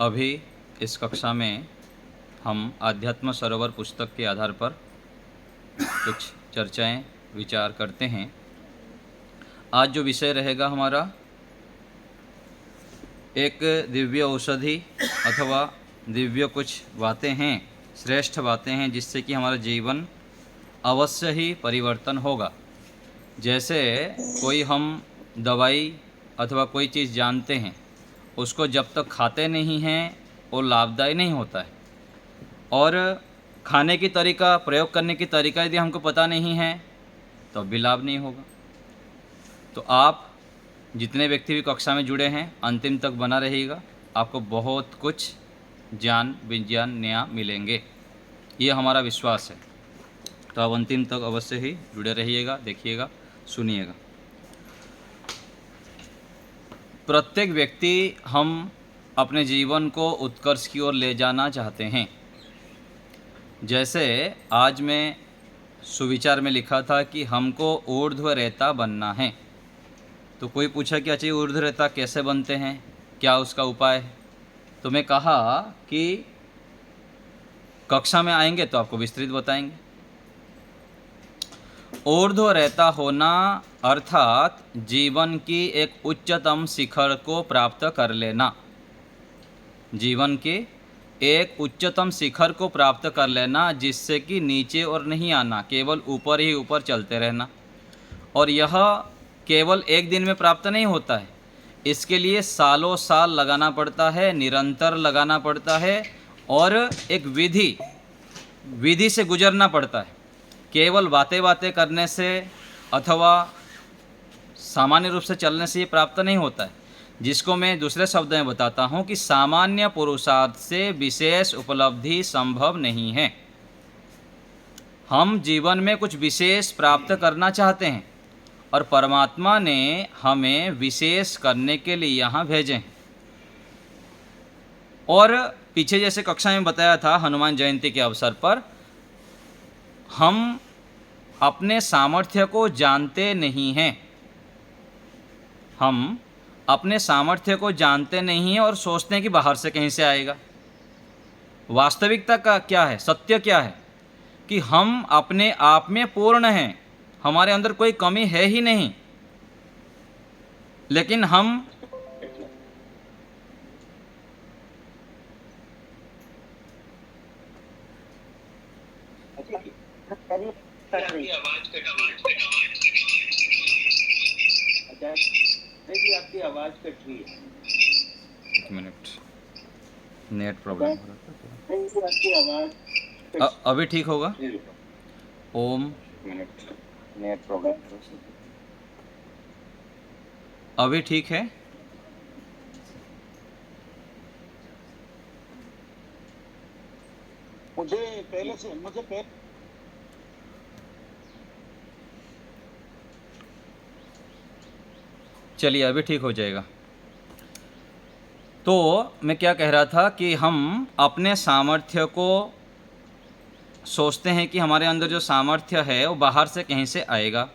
अभी इस कक्षा में हम आध्यात्म सरोवर पुस्तक के आधार पर कुछ चर्चाएं विचार करते हैं। आज जो विषय रहेगा हमारा एक दिव्य औषधि अथवा दिव्य कुछ बातें हैं, श्रेष्ठ बातें हैं जिससे कि हमारा जीवन अवश्य ही परिवर्तन होगा। जैसे कोई हम दवाई अथवा कोई चीज़ जानते हैं, उसको जब तक खाते नहीं हैं वो लाभदायी नहीं होता है, और खाने की तरीका, प्रयोग करने की तरीका यदि हमको पता नहीं है तो भी लाभ नहीं होगा। तो आप जितने व्यक्ति भी कक्षा में जुड़े हैं अंतिम तक बना रहिएगा, आपको बहुत कुछ ज्ञान विज्ञान नया मिलेंगे, ये हमारा विश्वास है। तो आप अंतिम तक अवश्य ही जुड़े रहिएगा, देखिएगा, सुनिएगा। प्रत्येक व्यक्ति हम अपने जीवन को उत्कर्ष की ओर ले जाना चाहते हैं। जैसे आज मैं सुविचार में लिखा था कि हमको ऊर्ध्वरेता बनना है। तो कोई पूछा कि अच्छा ऊर्ध्वरेता कैसे बनते हैं, क्या उसका उपाय है? तो मैं कहा कि कक्षा में आएंगे तो आपको विस्तृत बताएंगे। ऊर्ध्वरेता होना अर्थात जीवन की एक उच्चतम शिखर को प्राप्त कर लेना, जीवन के एक उच्चतम शिखर को प्राप्त कर लेना, जिससे कि नीचे और नहीं आना, केवल ऊपर ही ऊपर चलते रहना। और यह केवल एक दिन में प्राप्त नहीं होता है, इसके लिए सालों साल लगाना पड़ता है, निरंतर लगाना पड़ता है, और एक विधि से गुजरना पड़ता है। केवल बातें करने से अथवा सामान्य रूप से चलने से ये प्राप्त नहीं होता है, जिसको मैं दूसरे शब्द में बताता हूँ कि सामान्य पुरुषार्थ से विशेष उपलब्धि संभव नहीं है। हम जीवन में कुछ विशेष प्राप्त करना चाहते हैं और परमात्मा ने हमें विशेष करने के लिए यहाँ भेजे हैं। और पीछे जैसे कक्षा में बताया था, हनुमान जयंती के अवसर पर हम अपने सामर्थ्य को जानते नहीं हैं। हम अपने सामर्थ्य को जानते नहीं हैं और सोचते हैं कि बाहर से कहीं से आएगा। वास्तविकता का क्या है, सत्य क्या है कि हम अपने आप में पूर्ण हैं, हमारे अंदर कोई कमी है ही नहीं, लेकिन हम आपकी आवाज कट रही है। एक मिनट, नेट प्रॉब्लम हो रहा आपकी आवाज था। अभी ठीक होगा? ओम, नेट प्रॉब्लम। अभी ठीक है? मुझे चलिए अभी ठीक हो जाएगा। तो मैं क्या कह रहा था कि हम अपने सामर्थ्य को सोचते हैं कि हमारे अंदर जो सामर्थ्य है वो बाहर से कहीं से आएगा,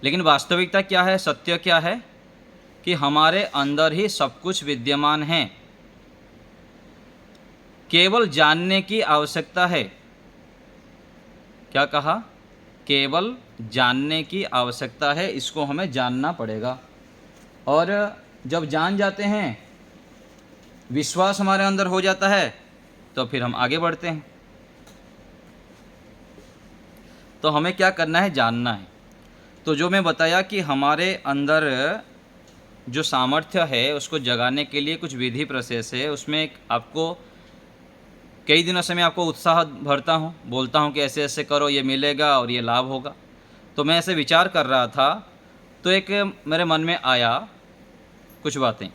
लेकिन वास्तविकता क्या है, सत्य क्या है कि हमारे अंदर ही सब कुछ विद्यमान है। केवल जानने की आवश्यकता है। क्या कहा? केवल जानने की आवश्यकता है, इसको हमें जानना पड़ेगा। और जब जान जाते हैं, विश्वास हमारे अंदर हो जाता है, तो फिर हम आगे बढ़ते हैं। तो हमें क्या करना है, जानना है। तो जो मैं बताया कि हमारे अंदर जो सामर्थ्य है उसको जगाने के लिए कुछ विधि प्रोसेस है, उसमें आपको कई दिनों से मैं आपको उत्साह भरता हूँ, बोलता हूँ कि ऐसे ऐसे करो, ये मिलेगा और ये लाभ होगा। तो मैं ऐसे विचार कर रहा था तो एक मेरे मन में आया कुछ बातें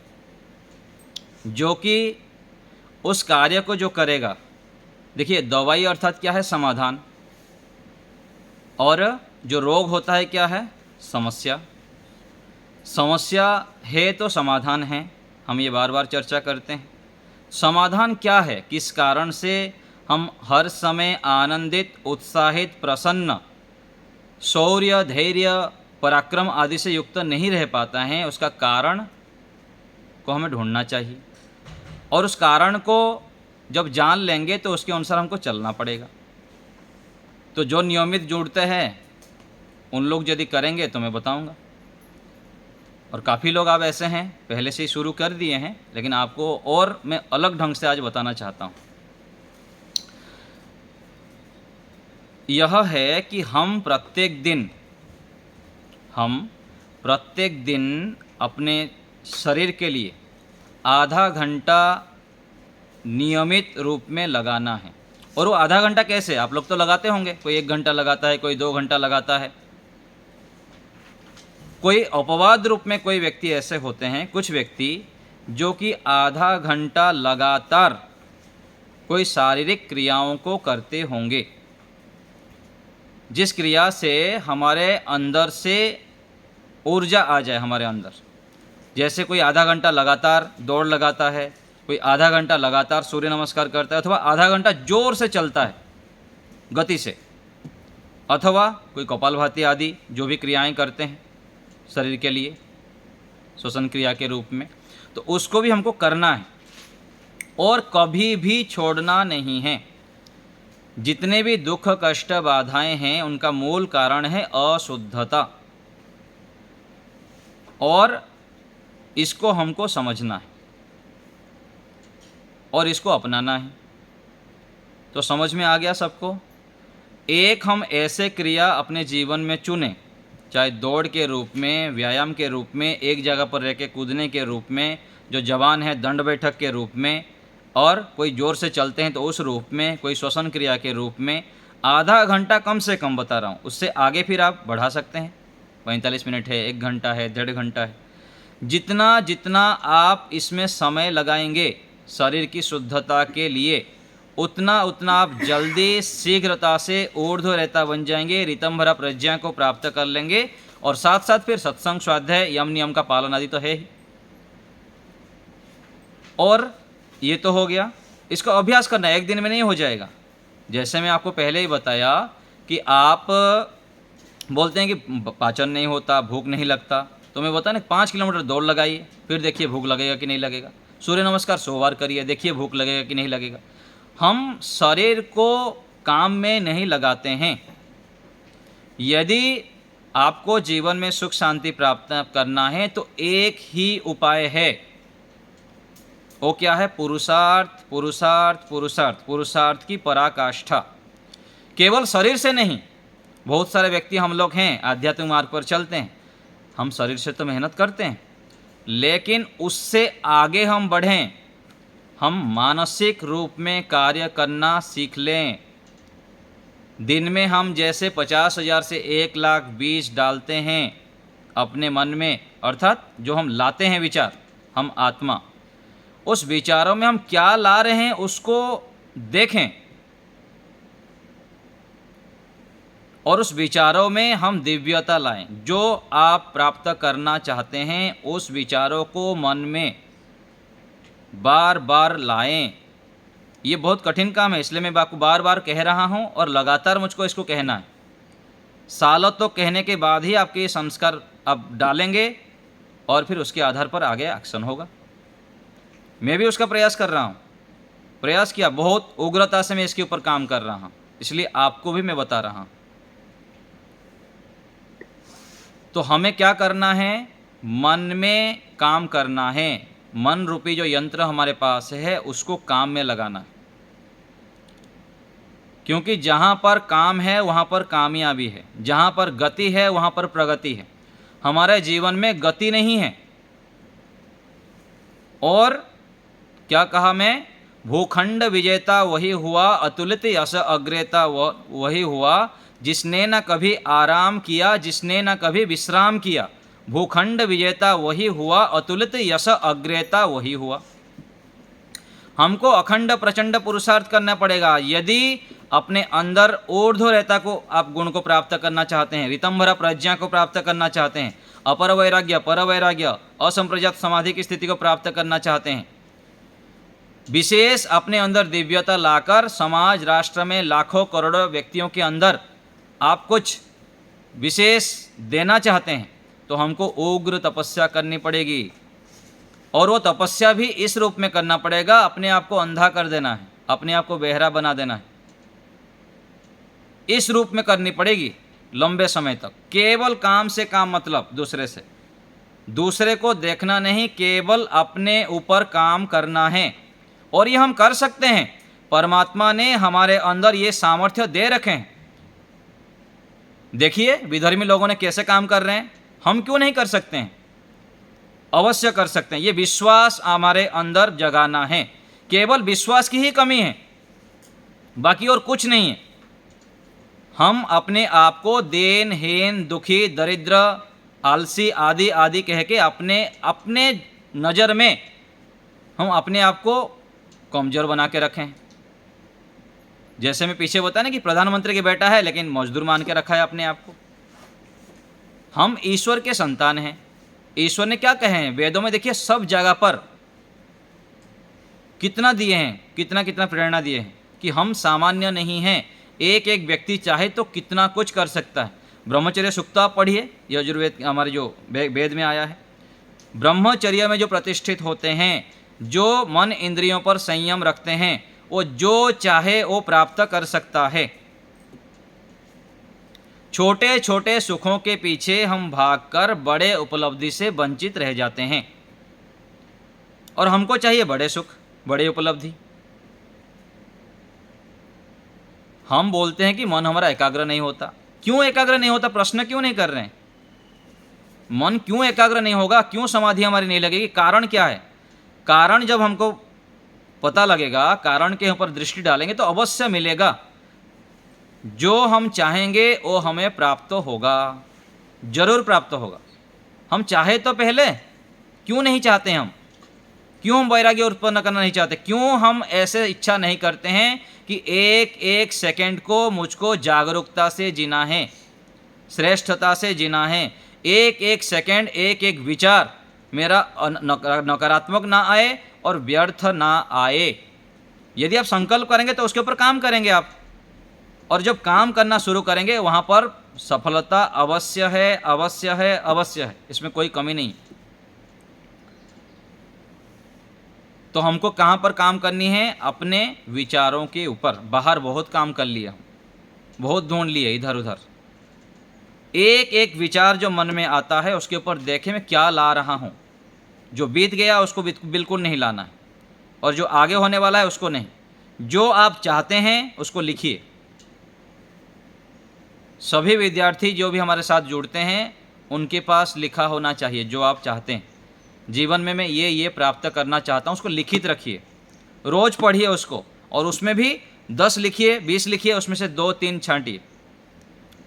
जो कि उस कार्य को जो करेगा। देखिए, दवाई अर्थात क्या है, समाधान, और जो रोग होता है क्या है, समस्या। समस्या है तो समाधान है, हम ये बार बार चर्चा करते हैं। समाधान क्या है, किस कारण से हम हर समय आनंदित, उत्साहित, प्रसन्न, शौर्य, धैर्य, पराक्रम आदि से युक्त नहीं रह पाता है, उसका कारण को हमें ढूंढना चाहिए। और उस कारण को जब जान लेंगे तो उसके अनुसार हमको चलना पड़ेगा। तो जो नियमित जुड़ते हैं उन लोग यदि करेंगे तो मैं बताऊंगा। और काफ़ी लोग आप ऐसे हैं पहले से ही शुरू कर दिए हैं, लेकिन आपको और मैं अलग ढंग से आज बताना चाहता हूँ। यह है कि हम प्रत्येक दिन अपने शरीर के लिए आधा घंटा नियमित रूप में लगाना है। और वो आधा घंटा कैसे, आप लोग तो लगाते होंगे, कोई 1 घंटा लगाता है, कोई 2 घंटा लगाता है। कोई अपवाद रूप में कोई व्यक्ति ऐसे होते हैं, कुछ व्यक्ति जो कि आधा घंटा लगातार कोई शारीरिक क्रियाओं को करते होंगे, जिस क्रिया से हमारे अंदर से ऊर्जा आ जाए हमारे अंदर। जैसे कोई आधा घंटा लगातार दौड़ लगाता है, कोई आधा घंटा लगातार सूर्य नमस्कार करता है, अथवा आधा घंटा जोर से चलता है गति से, अथवा कोई कपालभाति आदि जो भी क्रियाएं करते हैं शरीर के लिए श्वसन क्रिया के रूप में, तो उसको भी हमको करना है और कभी भी छोड़ना नहीं है। जितने भी दुख कष्ट बाधाएं हैं उनका मूल कारण है अशुद्धता, और इसको हमको समझना है और इसको अपनाना है। तो समझ में आ गया सबको? एक हम ऐसे क्रिया अपने जीवन में चुनें, चाहे दौड़ के रूप में, व्यायाम के रूप में, एक जगह पर रह के कूदने के रूप में, जो जवान है दंड बैठक के रूप में, और कोई जोर से चलते हैं तो उस रूप में, कोई श्वसन क्रिया के रूप में। आधा घंटा कम से कम बता रहा हूँ, उससे आगे फिर आप बढ़ा सकते हैं। 45 मिनट है, 1 घंटा है, 1.5 घंटा है। जितना जितना आप इसमें समय लगाएंगे शरीर की शुद्धता के लिए, उतना उतना आप जल्दी शीघ्रता से ऊर्ध्वरेता बन जाएंगे, ऋतंभरा प्रज्ञा को प्राप्त कर लेंगे। और साथ साथ फिर सत्संग, स्वाध्याय, यम नियम का पालन आदि तो है ही। और ये तो हो गया, इसको अभ्यास करना है, एक दिन में नहीं हो जाएगा। जैसे मैं आपको पहले ही बताया कि आप बोलते हैं कि पाचन नहीं होता, भूख नहीं लगता, तो मैं बताया ना 5 किलोमीटर दौड़ लगाइए, फिर देखिए भूख लगेगा कि नहीं लगेगा। सूर्य नमस्कार 100 बार करिए, देखिए भूख लगेगा कि नहीं लगेगा। हम शरीर को काम में नहीं लगाते हैं। यदि आपको जीवन में सुख शांति प्राप्त करना है तो एक ही उपाय है, वो क्या है? पुरुषार्थ, पुरुषार्थ, पुरुषार्थ, पुरुषार्थ की पराकाष्ठा। केवल शरीर से नहीं, बहुत सारे व्यक्ति हम लोग हैं आध्यात्मिक मार्ग पर चलते हैं, हम शरीर से तो मेहनत करते हैं, लेकिन उससे आगे हम बढ़ें, हम मानसिक रूप में कार्य करना सीख लें। दिन में हम जैसे 50,000 से 1 लाख बीज डालते हैं अपने मन में, अर्थात जो हम लाते हैं विचार, हम आत्मा, उस विचारों में हम क्या ला रहे हैं उसको देखें, और उस विचारों में हम दिव्यता लाएं। जो आप प्राप्त करना चाहते हैं उस विचारों को मन में बार बार लाएं। ये बहुत कठिन काम है, इसलिए मैं आपको बार बार कह रहा हूँ और लगातार मुझको इसको कहना है। सालों तो कहने के बाद ही आपके ये संस्कार अब डालेंगे और फिर उसके आधार पर आगे एक्शन होगा। मैं भी उसका प्रयास कर रहा हूँ, प्रयास किया, बहुत उग्रता से मैं इसके ऊपर काम कर रहा हूँ, इसलिए आपको भी मैं बता रहा हूँ। तो हमें क्या करना है? मन में काम करना है। मन रूपी जो यंत्र हमारे पास है उसको काम में लगाना है, क्योंकि जहाँ पर काम है वहाँ पर कामयाबी है, जहाँ पर गति है वहाँ पर प्रगति है। हमारे जीवन में गति नहीं है। और क्या कहा मैं? भूखंड विजेता वही हुआ, अतुलित यश अग्रेता वही हुआ, जिसने न कभी आराम किया, जिसने न कभी विश्राम किया। भूखंड विजेता वही हुआ, अतुलित यश अग्रेता वही हुआ। हमको अखंड प्रचंड पुरुषार्थ करना पड़ेगा। यदि अपने अंदर ऊर्ध्वरेता को, आप गुण को प्राप्त करना चाहते हैं, ऋतंभरा प्रज्ञा को प्राप्त करना चाहते हैं, अपर वैराग्य, पर वैराग्य, असंप्रजात समाधि की स्थिति को प्राप्त करना चाहते हैं, विशेष अपने अंदर दिव्यता लाकर समाज राष्ट्र में लाखों करोड़ों व्यक्तियों के अंदर आप कुछ विशेष देना चाहते हैं, तो हमको उग्र तपस्या करनी पड़ेगी। और वो तपस्या भी इस रूप में करना पड़ेगा, अपने आप को अंधा कर देना है, अपने आप को बहरा बना देना है, इस रूप में करनी पड़ेगी लंबे समय तक। केवल काम से काम, मतलब दूसरे से, दूसरे को देखना नहीं, केवल अपने ऊपर काम करना है। और ये हम कर सकते हैं, परमात्मा ने हमारे अंदर ये सामर्थ्य दे रखे हैं। देखिए विधर्मी लोगों ने कैसे काम कर रहे हैं, हम क्यों नहीं कर सकते हैं? अवश्य कर सकते हैं। ये विश्वास हमारे अंदर जगाना है, केवल विश्वास की ही कमी है, बाकी और कुछ नहीं है। हम अपने आप को दीनहीन, दुखी, दरिद्र, आलसी आदि आदि कह के अपने नज़र में हम अपने आप को कमज़ोर बना के रखें। जैसे मैं पीछे बताया ना कि प्रधानमंत्री के बेटा है लेकिन मजदूर मान के रखा है अपने आप को। हम ईश्वर के संतान हैं। ईश्वर ने क्या कहे हैं वेदों में, देखिए सब जगह पर कितना दिए हैं, कितना कितना प्रेरणा दिए हैं कि हम सामान्य नहीं हैं। एक एक व्यक्ति चाहे तो कितना कुछ कर सकता है। ब्रह्मचर्य सूक्त आप पढ़िए, यजुर्वेद हमारे जो वेद में आया है। ब्रह्मचर्य में जो प्रतिष्ठित होते हैं, जो मन इंद्रियों पर संयम रखते हैं, वो जो चाहे वो प्राप्त कर सकता है। छोटे छोटे सुखों के पीछे हम भागकर बड़े उपलब्धि से वंचित रह जाते हैं, और हमको चाहिए बड़े सुख, बड़ी उपलब्धि। हम बोलते हैं कि मन हमारा एकाग्र नहीं होता। क्यों एकाग्र नहीं होता? प्रश्न क्यों नहीं कर रहे हैं? मन क्यों एकाग्र नहीं होगा, क्यों समाधि हमारी नहीं लगेगी? कारण क्या है? कारण जब हमको पता लगेगा, कारण के ऊपर दृष्टि डालेंगे तो अवश्य मिलेगा। जो हम चाहेंगे वो हमें प्राप्त होगा, जरूर प्राप्त होगा। हम चाहे तो पहले, क्यों नहीं चाहते हम? क्यों हम वैराग्य उत्पन्न करना नहीं चाहते? क्यों हम ऐसे इच्छा नहीं करते हैं कि एक एक सेकंड को मुझको जागरूकता से जीना है, श्रेष्ठता से जीना है। एक एक सेकंड, एक एक विचार मेरा नकारात्मक ना आए और व्यर्थ ना आए। यदि आप संकल्प करेंगे तो उसके ऊपर काम करेंगे आप, और जब काम करना शुरू करेंगे वहाँ पर सफलता अवश्य है, अवश्य है, अवश्य है, इसमें कोई कमी नहीं। तो हमको कहाँ पर काम करनी है? अपने विचारों के ऊपर। बाहर बहुत काम कर लिया, बहुत ढूंढ लिए इधर उधर। एक एक विचार जो मन में आता है उसके ऊपर देखें मैं क्या ला रहा हूँ। जो बीत गया उसको बिल्कुल नहीं लाना है, और जो आगे होने वाला है उसको नहीं। जो आप चाहते हैं उसको लिखिए। सभी विद्यार्थी जो भी हमारे साथ जुड़ते हैं उनके पास लिखा होना चाहिए जो आप चाहते हैं जीवन में। मैं ये प्राप्त करना चाहता हूँ, उसको लिखित रखिए, रोज़ पढ़िए उसको, और उसमें भी 10 लिखिए, 20 लिखिए, उसमें से 2-3 छांटिए।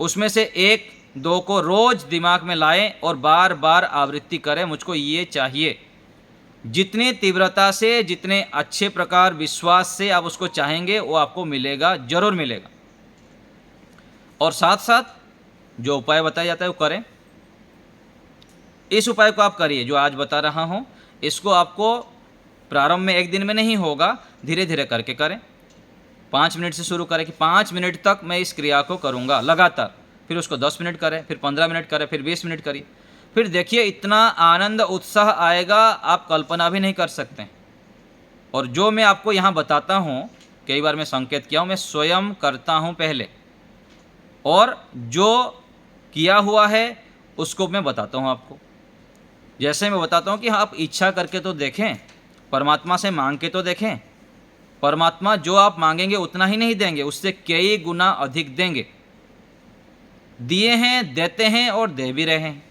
उसमें से 1-2 को रोज़ दिमाग में लाएं और बार बार आवृत्ति करें, मुझको ये चाहिए। जितनी तीव्रता से, जितने अच्छे प्रकार विश्वास से आप उसको चाहेंगे वो आपको मिलेगा, जरूर मिलेगा। और साथ साथ जो उपाय बताया जाता है वो करें। इस उपाय को आप करिए जो आज बता रहा हूँ। इसको आपको प्रारंभ में एक दिन में नहीं होगा, धीरे धीरे करके करें। 5 मिनट से शुरू करें कि 5 मिनट तक मैं इस क्रिया को करूँगा लगातार, फिर उसको 10 मिनट करें, फिर 15 मिनट करें, फिर 20 मिनट करिए। फिर देखिए इतना आनंद उत्साह आएगा आप कल्पना भी नहीं कर सकते। और जो मैं आपको यहाँ बताता हूँ, कई बार मैं संकेत किया हूँ, मैं स्वयं करता हूँ पहले, और जो किया हुआ है उसको मैं बताता हूँ आपको। जैसे मैं बताता हूँ कि आप इच्छा करके तो देखें, परमात्मा से मांग के तो देखें। परमात्मा जो आप मांगेंगे उतना ही नहीं देंगे, उससे कई गुना अधिक देंगे। दिए हैं, देते हैं और दे भी रहे हैं।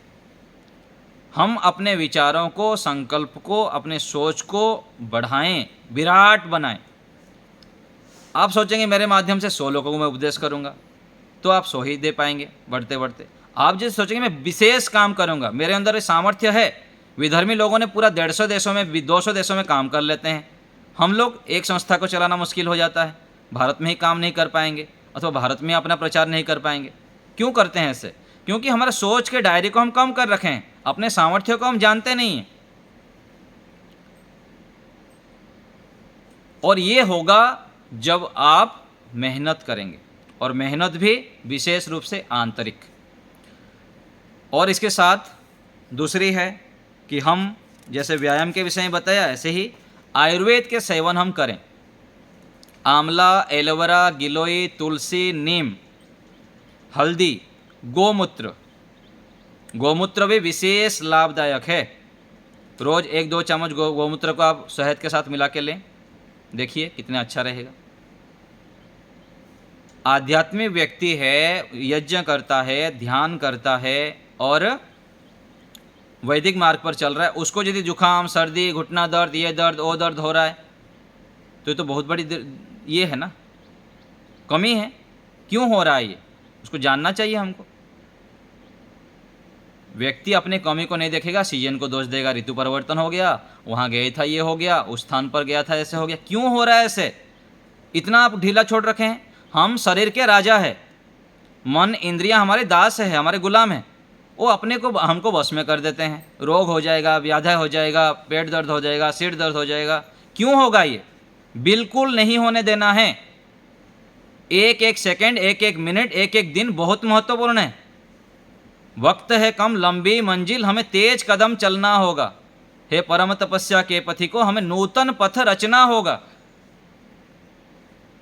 हम अपने विचारों को, संकल्प को, अपने सोच को बढ़ाएं, विराट बनाएं। आप सोचेंगे मेरे माध्यम से 100 लोगों को मैं उपदेश करूंगा, तो आप 100 ही दे पाएंगे बढ़ते बढ़ते। आप जैसे सोचेंगे मैं विशेष काम करूंगा, मेरे अंदर सामर्थ्य है। विधर्मी लोगों ने पूरा 150 देशों में, 200 देशों में काम कर लेते हैं। हम लोग एक संस्था को चलाना मुश्किल हो जाता है, भारत में ही काम नहीं कर पाएंगे, अथवा भारत में अपना प्रचार नहीं कर पाएंगे। क्यों करते हैं ऐसे? क्योंकि हमारे सोच के दायरे को हम कम कर रखे हैं, अपने सामर्थ्य को हम जानते नहीं हैं। और ये होगा जब आप मेहनत करेंगे, और मेहनत भी विशेष रूप से आंतरिक। और इसके साथ दूसरी है कि हम जैसे व्यायाम के विषय में बताया, ऐसे ही आयुर्वेद के सेवन हम करें। आंवला, एलोवेरा, गिलोय, तुलसी, नीम, हल्दी, गोमूत्र। गोमूत्र भी विशेष लाभदायक है। रोज 1-2 चम्मच गोमूत्र को आप शहद के साथ मिला के लें, देखिए कितना अच्छा रहेगा। आध्यात्मिक व्यक्ति है, यज्ञ करता है, ध्यान करता है और वैदिक मार्ग पर चल रहा है, उसको यदि जुकाम, सर्दी, घुटना दर्द, ये दर्द, वो दर्द हो रहा है तो ये तो बहुत बड़ी ये है ना, कमी है। क्यों हो रहा है ये, उसको जानना चाहिए हमको। व्यक्ति अपने कमी को नहीं देखेगा, सीजन को दोष देगा, ऋतु परिवर्तन हो गया, वहाँ गया था, ये हो गया, उस स्थान पर गया था, ऐसे हो गया। क्यों हो रहा है ऐसे? इतना आप ढीला छोड़ रखे हैं। हम शरीर के राजा है, मन इंद्रियां हमारे दास है, हमारे गुलाम है। वो अपने को हमको वश में कर देते हैं। रोग हो जाएगा, व्याधि हो जाएगा, पेट दर्द हो जाएगा, सिर दर्द हो जाएगा। क्यों होगा ये? बिल्कुल नहीं होने देना है। एक एक सेकंड, एक एक मिनट, एक एक दिन बहुत महत्वपूर्ण है। वक्त है कम, लंबी मंजिल, हमें तेज कदम चलना होगा। हे परम तपस्या के पथि को, हमें नूतन पथ रचना होगा।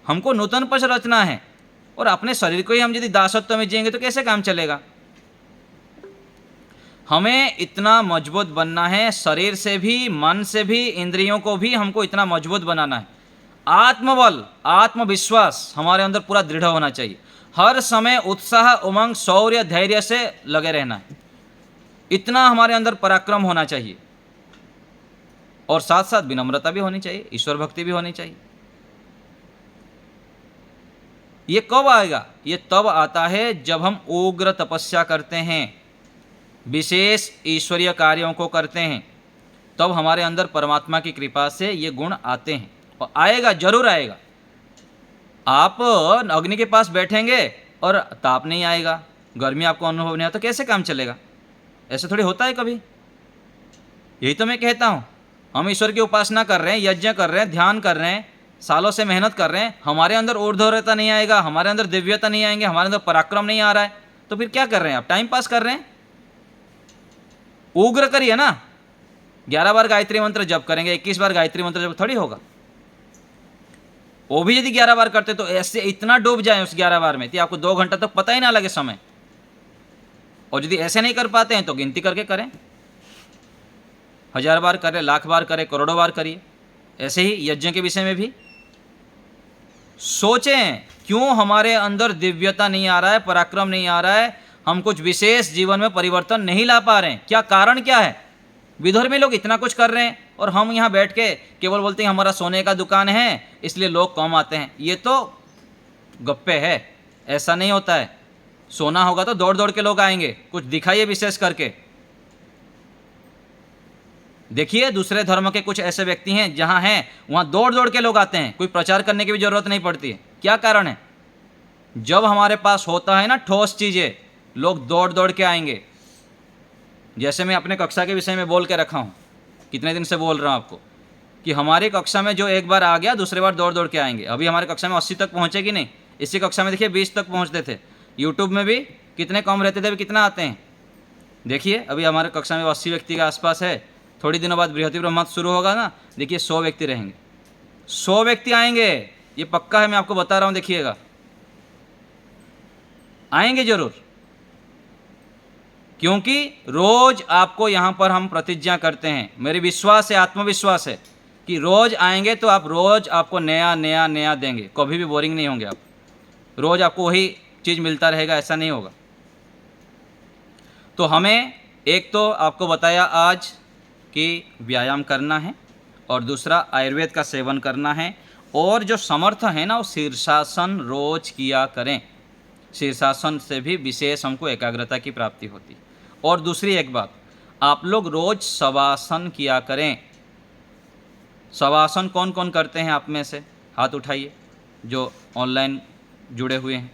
हमको नूतन पथ रचना है। और अपने शरीर को ही हम यदि दासत्व में जिएंगे तो कैसे काम चलेगा? हमें इतना मजबूत बनना है, शरीर से भी, मन से भी, इंद्रियों को भी हमको इतना मजबूत बनाना है। आत्मबल, आत्मविश्वास हमारे अंदर पूरा दृढ़ होना चाहिए। हर समय उत्साह, उमंग, शौर्य, धैर्य से लगे रहना है। इतना हमारे अंदर पराक्रम होना चाहिए। और साथ साथ विनम्रता भी होनी चाहिए, ईश्वर भक्ति भी होनी चाहिए। ये कब आएगा? ये तब आता है जब हम उग्र तपस्या करते हैं, विशेष ईश्वरीय कार्यों को करते हैं, तब हमारे अंदर परमात्मा की कृपा से ये गुण आते हैं। और आएगा, जरूर आएगा। आप अग्नि के पास बैठेंगे और ताप नहीं आएगा, गर्मी आपको अनुभव नहीं आता, तो कैसे काम चलेगा? ऐसे थोड़ी होता है कभी। यही तो मैं कहता हूँ, हम ईश्वर की उपासना कर रहे हैं, यज्ञ कर रहे हैं, ध्यान कर रहे हैं, सालों से मेहनत कर रहे हैं, हमारे अंदर ऊर्ध्वता नहीं आएगा, हमारे अंदर दिव्यता नहीं आएंगे, हमारे अंदर पराक्रम नहीं आ रहा है, तो फिर क्या कर रहे हैं आप? टाइम पास कर रहे हैं। उग्र करिए ना। 11 बार गायत्री मंत्र जप करेंगे, 21 बार गायत्री मंत्र जप थोड़ी होगा। वो भी यदि 11 बार करते तो ऐसे इतना डूब जाए उस 11 बार में कि आपको 2 घंटा तक पता ही ना लगे समय। और यदि ऐसे नहीं कर पाते हैं तो गिनती करके करें, 1000 बार करें, लाख बार करें, करोड़ों बार करिए। ऐसे ही यज्ञ के विषय में भी सोचें, क्यों हमारे अंदर दिव्यता नहीं आ रहा है, पराक्रम नहीं आ रहा है, हम कुछ विशेष जीवन में परिवर्तन नहीं ला पा रहे हैं। क्या कारण क्या है? विधर्मी लोग इतना कुछ कर रहे हैं और हम यहाँ बैठ के केवल बोलते हैं हमारा सोने का दुकान है इसलिए लोग कम आते हैं। ये तो गप्पे है, ऐसा नहीं होता है। सोना होगा तो दौड़ दौड़ के लोग आएंगे। कुछ दिखाइए विशेष करके। देखिए दूसरे धर्म के कुछ ऐसे व्यक्ति हैं जहाँ हैं वहाँ दौड़ दौड़ के लोग आते हैं, कोई प्रचार करने की भी जरूरत नहीं पड़ती है। क्या कारण है? जब हमारे पास होता है ना ठोस चीज़ें, लोग दौड़ दौड़ के आएंगे। जैसे मैं अपने कक्षा के विषय में बोल के रखा हूँ, कितने दिन से बोल रहा हूँ आपको कि हमारी कक्षा में जो एक बार आ गया दूसरे बार दौड़ दौड़ के आएंगे। अभी हमारे कक्षा में 80 तक पहुँचेगी नहीं, इसी कक्षा में देखिए 20 तक पहुँचते थे। यूट्यूब में भी कितने कम रहते थे, अभी कितना आते हैं देखिए। अभी हमारे कक्षा में 80 व्यक्ति के आसपास है। थोड़ी दिनों बाद बृहति ब्रह्मास्त्र शुरू होगा ना, देखिए 100 व्यक्ति रहेंगे, 100 व्यक्ति आएंगे, ये पक्का है, मैं आपको बता रहा हूँ। देखिएगा आएंगे जरूर, क्योंकि रोज आपको यहाँ पर हम प्रतिज्ञा करते हैं। मेरी विश्वास है, आत्मविश्वास है कि रोज आएंगे तो आप रोज आपको नया नया नया देंगे, कभी भी बोरिंग नहीं होंगे आप। रोज आपको वही चीज़ मिलता रहेगा, ऐसा नहीं होगा। तो हमें एक तो आपको बताया आज कि व्यायाम करना है और दूसरा आयुर्वेद का सेवन करना है। और जो समर्थ है ना वो शीर्षासन रोज किया करें। शीर्षासन से भी विशेष हमको एकाग्रता की प्राप्ति होती है। और दूसरी एक बात, आप लोग रोज शवासन किया करें। शवासन कौन कौन करते हैं आप में से? हाथ उठाइए जो ऑनलाइन जुड़े हुए हैं।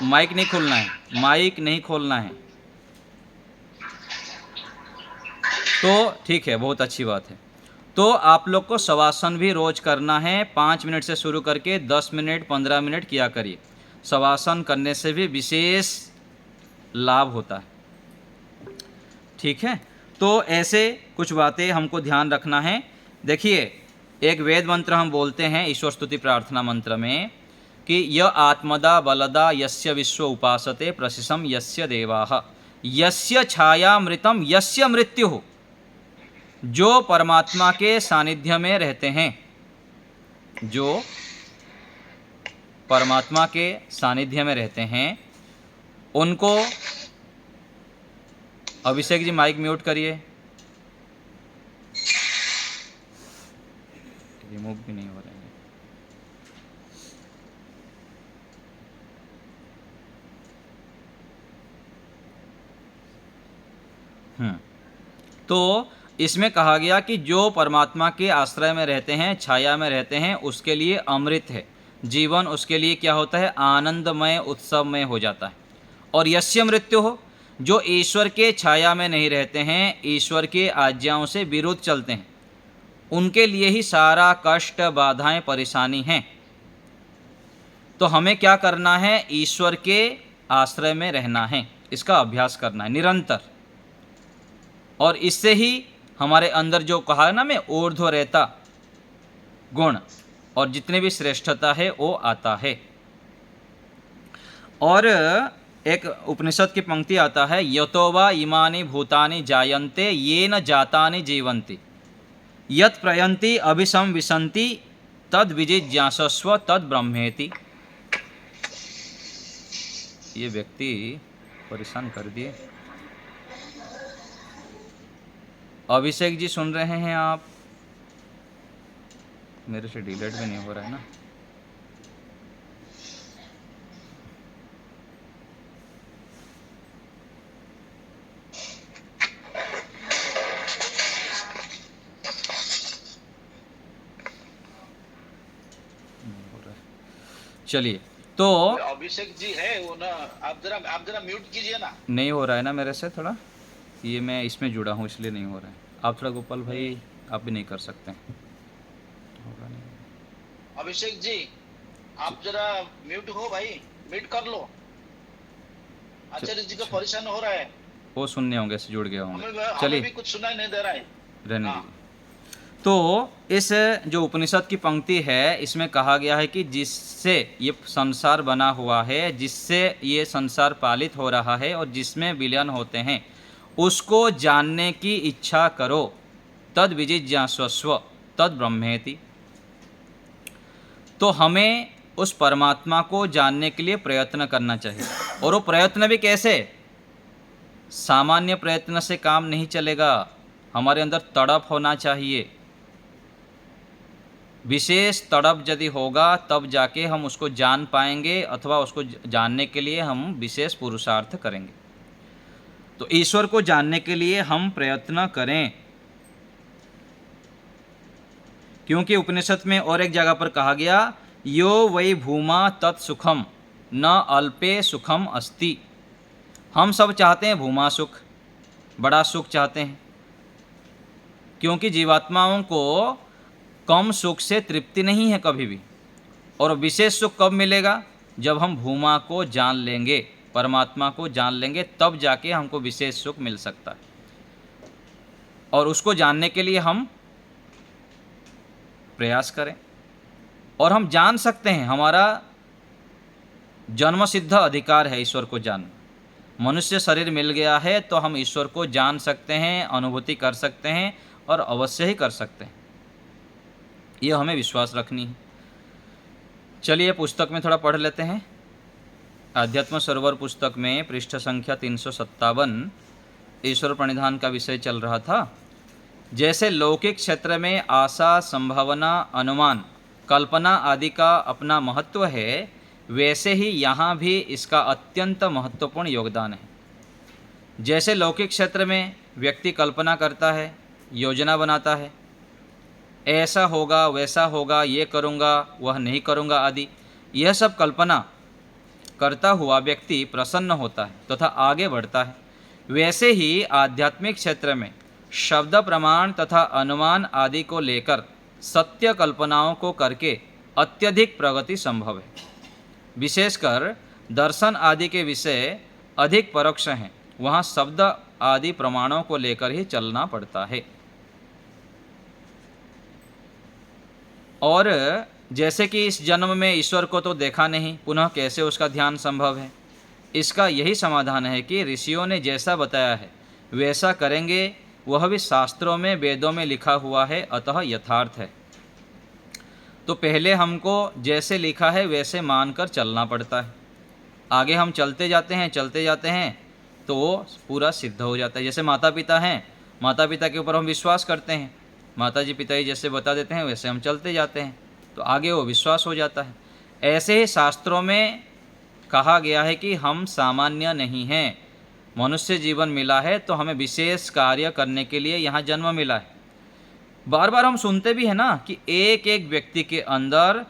माइक नहीं खोलना है, माइक नहीं खोलना है। तो ठीक है, बहुत अच्छी बात है। तो आप लोग को शवासन भी रोज करना है। 5 मिनट से शुरू करके 10 मिनट 15 मिनट किया करिए। शवासन करने से भी विशेष लाभ होता है। ठीक है, तो ऐसे कुछ बातें हमको ध्यान रखना है। देखिए, एक वेद मंत्र हम बोलते हैं ईश्वर स्तुति प्रार्थना मंत्र में कि य आत्मदा बलदा यस्य विश्व उपासते प्रशिशम यस्य देवाः यस्य छायामृतम यस्य मृत्युः। जो परमात्मा के सानिध्य में रहते हैं, जो परमात्मा के सानिध्य में रहते हैं, उनको, अभिषेक जी माइक म्यूट करिए, रिमूव भी नहीं हो रहे हैं। तो इसमें कहा गया कि जो परमात्मा के आश्रय में रहते हैं, छाया में रहते हैं, उसके लिए अमृत है, जीवन उसके लिए क्या होता है, आनंदमय उत्सवमय हो जाता है। और यस्य मृत्यु हो, जो ईश्वर के छाया में नहीं रहते हैं, ईश्वर की आज्ञाओं से विरुद्ध चलते हैं, उनके लिए ही सारा कष्ट, बाधाएं, परेशानी हैं। तो हमें क्या करना है, ईश्वर के आश्रय में रहना है, इसका अभ्यास करना है निरंतर। और इससे ही हमारे अंदर जो कहा ना मैं, ऊर्ध्व रहता गुण और जितने भी श्रेष्ठता है वो आता है। और एक उपनिषद की पंक्ति आता है, यतो वा इमानि भूतानि जायन्ते येन जातानि जीवन्ति यत् प्रयन्ति अभिसंविशन्ति तद् विजिज्ञासस्व तद् ब्रह्मेति। ये व्यक्ति परेशान कर दिए। अभिषेक जी सुन रहे हैं आप? मेरे से डिलीट भी नहीं हो रहा है ना। चलिए, तो अभिषेक जी है वो ना, आप जरा म्यूट कीजिए ना। नहीं हो रहा है ना मेरे से, थोड़ा ये मैं इसमें जुड़ा हूँ इसलिए नहीं हो रहा है। आप थोड़ा गोपाल भाई, आप भी नहीं कर सकते, होगा नहीं। अभिषेक जी आप जरा म्यूट हो भाई, म्यूट कर लो। आचार्य जी को परेशान हो रहा है, वो सुनने होंगे, से जुड़ गए होंगे। हमें चलिए, भी कुछ सुनाई नहीं दे रहा है। रहने हाँ। दीजिए। तो इस जो उपनिषद की पंक्ति है, इसमें कहा गया है कि जिससे ये संसार बना हुआ है, जिससे ये संसार पालित हो रहा है और जिसमें विलयन होते हैं, उसको जानने की इच्छा करो, तद विजिज्ञासस्व तद ब्रह्मेति। तो हमें उस परमात्मा को जानने के लिए प्रयत्न करना चाहिए। और वो प्रयत्न भी कैसे? सामान्य प्रयत्न से काम नहीं चलेगा, हमारे अंदर तड़प होना चाहिए। विशेष तड़प यदि होगा तब जाके हम उसको जान पाएंगे, अथवा उसको जानने के लिए हम विशेष पुरुषार्थ करेंगे। तो ईश्वर को जानने के लिए हम प्रयत्न करें, क्योंकि उपनिषद में और एक जगह पर कहा गया, यो वै भूमा तत्सुखम न अल्पे सुखम अस्ति। हम सब चाहते हैं भूमा सुख, बड़ा सुख चाहते हैं, क्योंकि जीवात्माओं को कम सुख से तृप्ति नहीं है कभी भी। और विशेष सुख कब मिलेगा? जब हम भूमा को जान लेंगे, परमात्मा को जान लेंगे, तब जाके हमको विशेष सुख मिल सकता है। और उसको जानने के लिए हम प्रयास करें। और हम जान सकते हैं, हमारा जन्मसिद्ध अधिकार है ईश्वर को जानना। मनुष्य शरीर मिल गया है तो हम ईश्वर को जान सकते हैं, अनुभूति कर सकते हैं, और अवश्य ही कर सकते हैं। ये हमें विश्वास रखनी है। चलिए पुस्तक में थोड़ा पढ़ लेते हैं। आध्यात्म सरोवर पुस्तक में पृष्ठ संख्या 357 ईश्वर प्रणिधान का विषय चल रहा था। जैसे लौकिक क्षेत्र में आशा, संभावना, अनुमान, कल्पना आदि का अपना महत्व है, वैसे ही यहाँ भी इसका अत्यंत महत्वपूर्ण योगदान है। जैसे लौकिक क्षेत्र में व्यक्ति कल्पना करता है, योजना बनाता है, ऐसा होगा, वैसा होगा, ये करूँगा, वह नहीं करूँगा आदि, यह सब कल्पना करता हुआ व्यक्ति प्रसन्न होता है तथा आगे बढ़ता है। वैसे ही आध्यात्मिक क्षेत्र में शब्द प्रमाण तथा अनुमान आदि को लेकर सत्य कल्पनाओं को करके अत्यधिक प्रगति संभव है। विशेषकर दर्शन आदि के विषय अधिक परोक्ष हैं, वहाँ शब्द आदि प्रमाणों को लेकर ही चलना पड़ता है। और जैसे कि इस जन्म में ईश्वर को तो देखा नहीं, पुनः कैसे उसका ध्यान संभव है? इसका यही समाधान है कि ऋषियों ने जैसा बताया है वैसा करेंगे, वह भी शास्त्रों में वेदों में लिखा हुआ है, अतः यथार्थ है। तो पहले हमको जैसे लिखा है वैसे मानकर चलना पड़ता है। आगे हम चलते जाते हैं तो वो पूरा सिद्ध हो जाता है। जैसे माता पिता हैं, माता पिता के ऊपर हम विश्वास करते हैं, माता जी पिताजी जैसे बता देते हैं वैसे हम चलते जाते हैं, तो आगे वो विश्वास हो जाता है। ऐसे ही शास्त्रों में कहा गया है कि हम सामान्य नहीं हैं, मनुष्य जीवन मिला है तो हमें विशेष कार्य करने के लिए यहाँ जन्म मिला है। बार बार हम सुनते भी हैं ना कि एक एक व्यक्ति के अंदर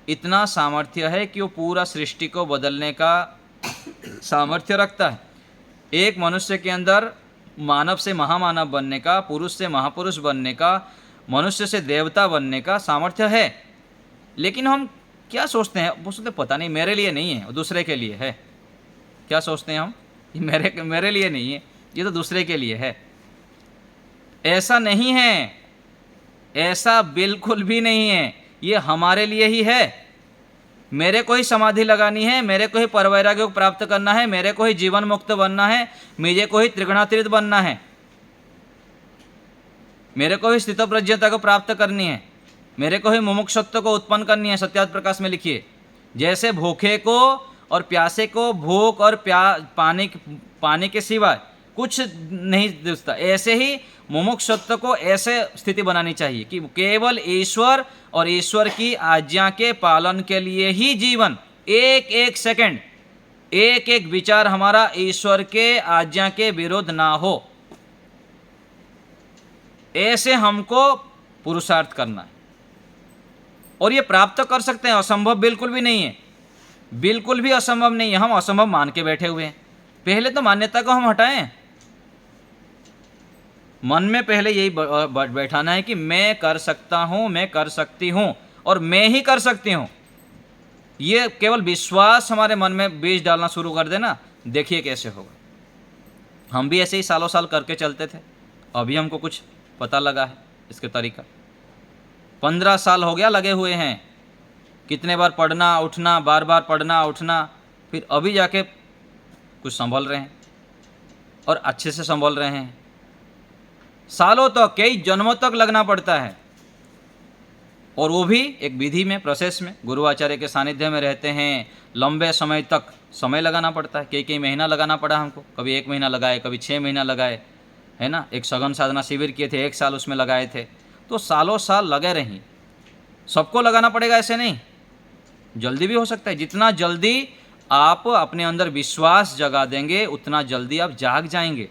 इतना सामर्थ्य है कि वो पूरा सृष्टि को बदलने का सामर्थ्य रखता है। एक मनुष्य के अंदर मानव से महामानव बनने का, पुरुष से महापुरुष बनने का, मनुष्य से देवता बनने का सामर्थ्य है। लेकिन हम क्या सोचते हैं? वो सोचते पता नहीं मेरे लिए नहीं है, दूसरे के लिए है। क्या सोचते हैं हम? ये मेरे लिए नहीं है, ये तो दूसरे के लिए है। ऐसा नहीं है, ऐसा बिल्कुल भी नहीं है, ये हमारे लिए ही है। मेरे को ही समाधि लगानी है, मेरे को ही परवैराग्य को प्राप्त करना है, मेरे को ही जीवन मुक्त बनना है, मुझे को ही त्रिगुणातीत बनना है, मेरे को ही स्थित प्रज्ञता को प्राप्त करनी है, मेरे को ही मुमुक्षुत्व को उत्पन्न करनी है। सत्यार्थ प्रकाश में लिखिए, जैसे भूखे को और प्यासे को भूख और पानी के सिवाय कुछ नहीं दिखता, ऐसे ही मुमुक्षुत्व को ऐसे स्थिति बनानी चाहिए कि केवल ईश्वर और ईश्वर की आज्ञा के पालन के लिए ही जीवन, एक एक सेकंड, एक एक विचार हमारा ईश्वर के आज्ञा के विरुद्ध ना हो, ऐसे हमको पुरुषार्थ करना है। और ये प्राप्त कर सकते हैं, असंभव बिल्कुल भी नहीं है, बिल्कुल भी असंभव नहीं है। हम असंभव मान के बैठे हुए हैं। पहले तो मान्यता को हम हटाएं, मन में पहले यही बैठाना है कि मैं कर सकता हूं, मैं कर सकती हूं और मैं ही कर सकती हूं। ये केवल विश्वास हमारे मन में बीज डालना शुरू कर देना, देखिए कैसे होगा। हम भी ऐसे ही सालों साल करके चलते थे, अभी हमको कुछ पता लगा है इसके तरीका। 15 साल हो गया लगे हुए हैं, कितने बार पढ़ना उठना, बार बार पढ़ना उठना, फिर अभी जाके कुछ संभल रहे हैं और अच्छे से संभल रहे हैं। सालों तक, कई जन्मों तक लगना पड़ता है, और वो भी एक विधि में, प्रोसेस में, गुरु आचार्य के सानिध्य में रहते हैं, लंबे समय तक समय लगाना पड़ता है। कई महीना लगाना पड़ा हमको, कभी 1 महीना लगाए, कभी 6 महीना लगाए, है ना। एक सघन साधना शिविर किए थे, 1 साल उसमें लगाए थे, तो सालों साल लगे रहीं। सबको लगाना पड़ेगा ऐसे नहीं, जल्दी भी हो सकता है। जितना जल्दी आप अपने अंदर विश्वास जगा देंगे उतना जल्दी आप जाग जाएंगे।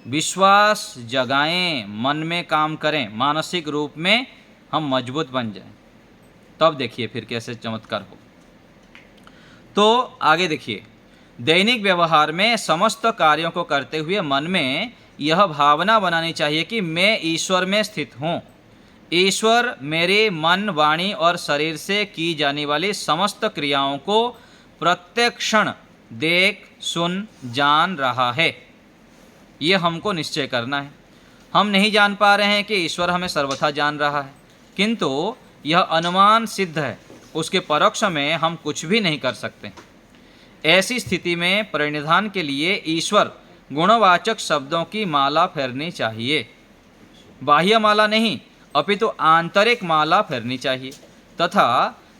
विश्वास जगाएं, मन में काम करें, मानसिक रूप में हम मजबूत बन जाएं, तब देखिए फिर कैसे चमत्कार हो। तो आगे देखिए, दैनिक व्यवहार में समस्त कार्यों को करते हुए मन में यह भावना बनानी चाहिए कि मैं ईश्वर में स्थित हूँ। ईश्वर मेरे मन, वाणी और शरीर से की जाने वाली समस्त क्रियाओं को प्रत्येक क्षण देख, सुन, जान रहा है। ये हमको निश्चय करना है। हम नहीं जान पा रहे हैं कि ईश्वर हमें सर्वथा जान रहा है, किंतु यह अनुमान सिद्ध है, उसके परोक्ष में हम कुछ भी नहीं कर सकते। ऐसी स्थिति में परिनिधान के लिए ईश्वर गुणवाचक शब्दों की माला फेरनी चाहिए। बाह्य माला नहीं, अपितु आंतरिक माला फेरनी चाहिए, तथा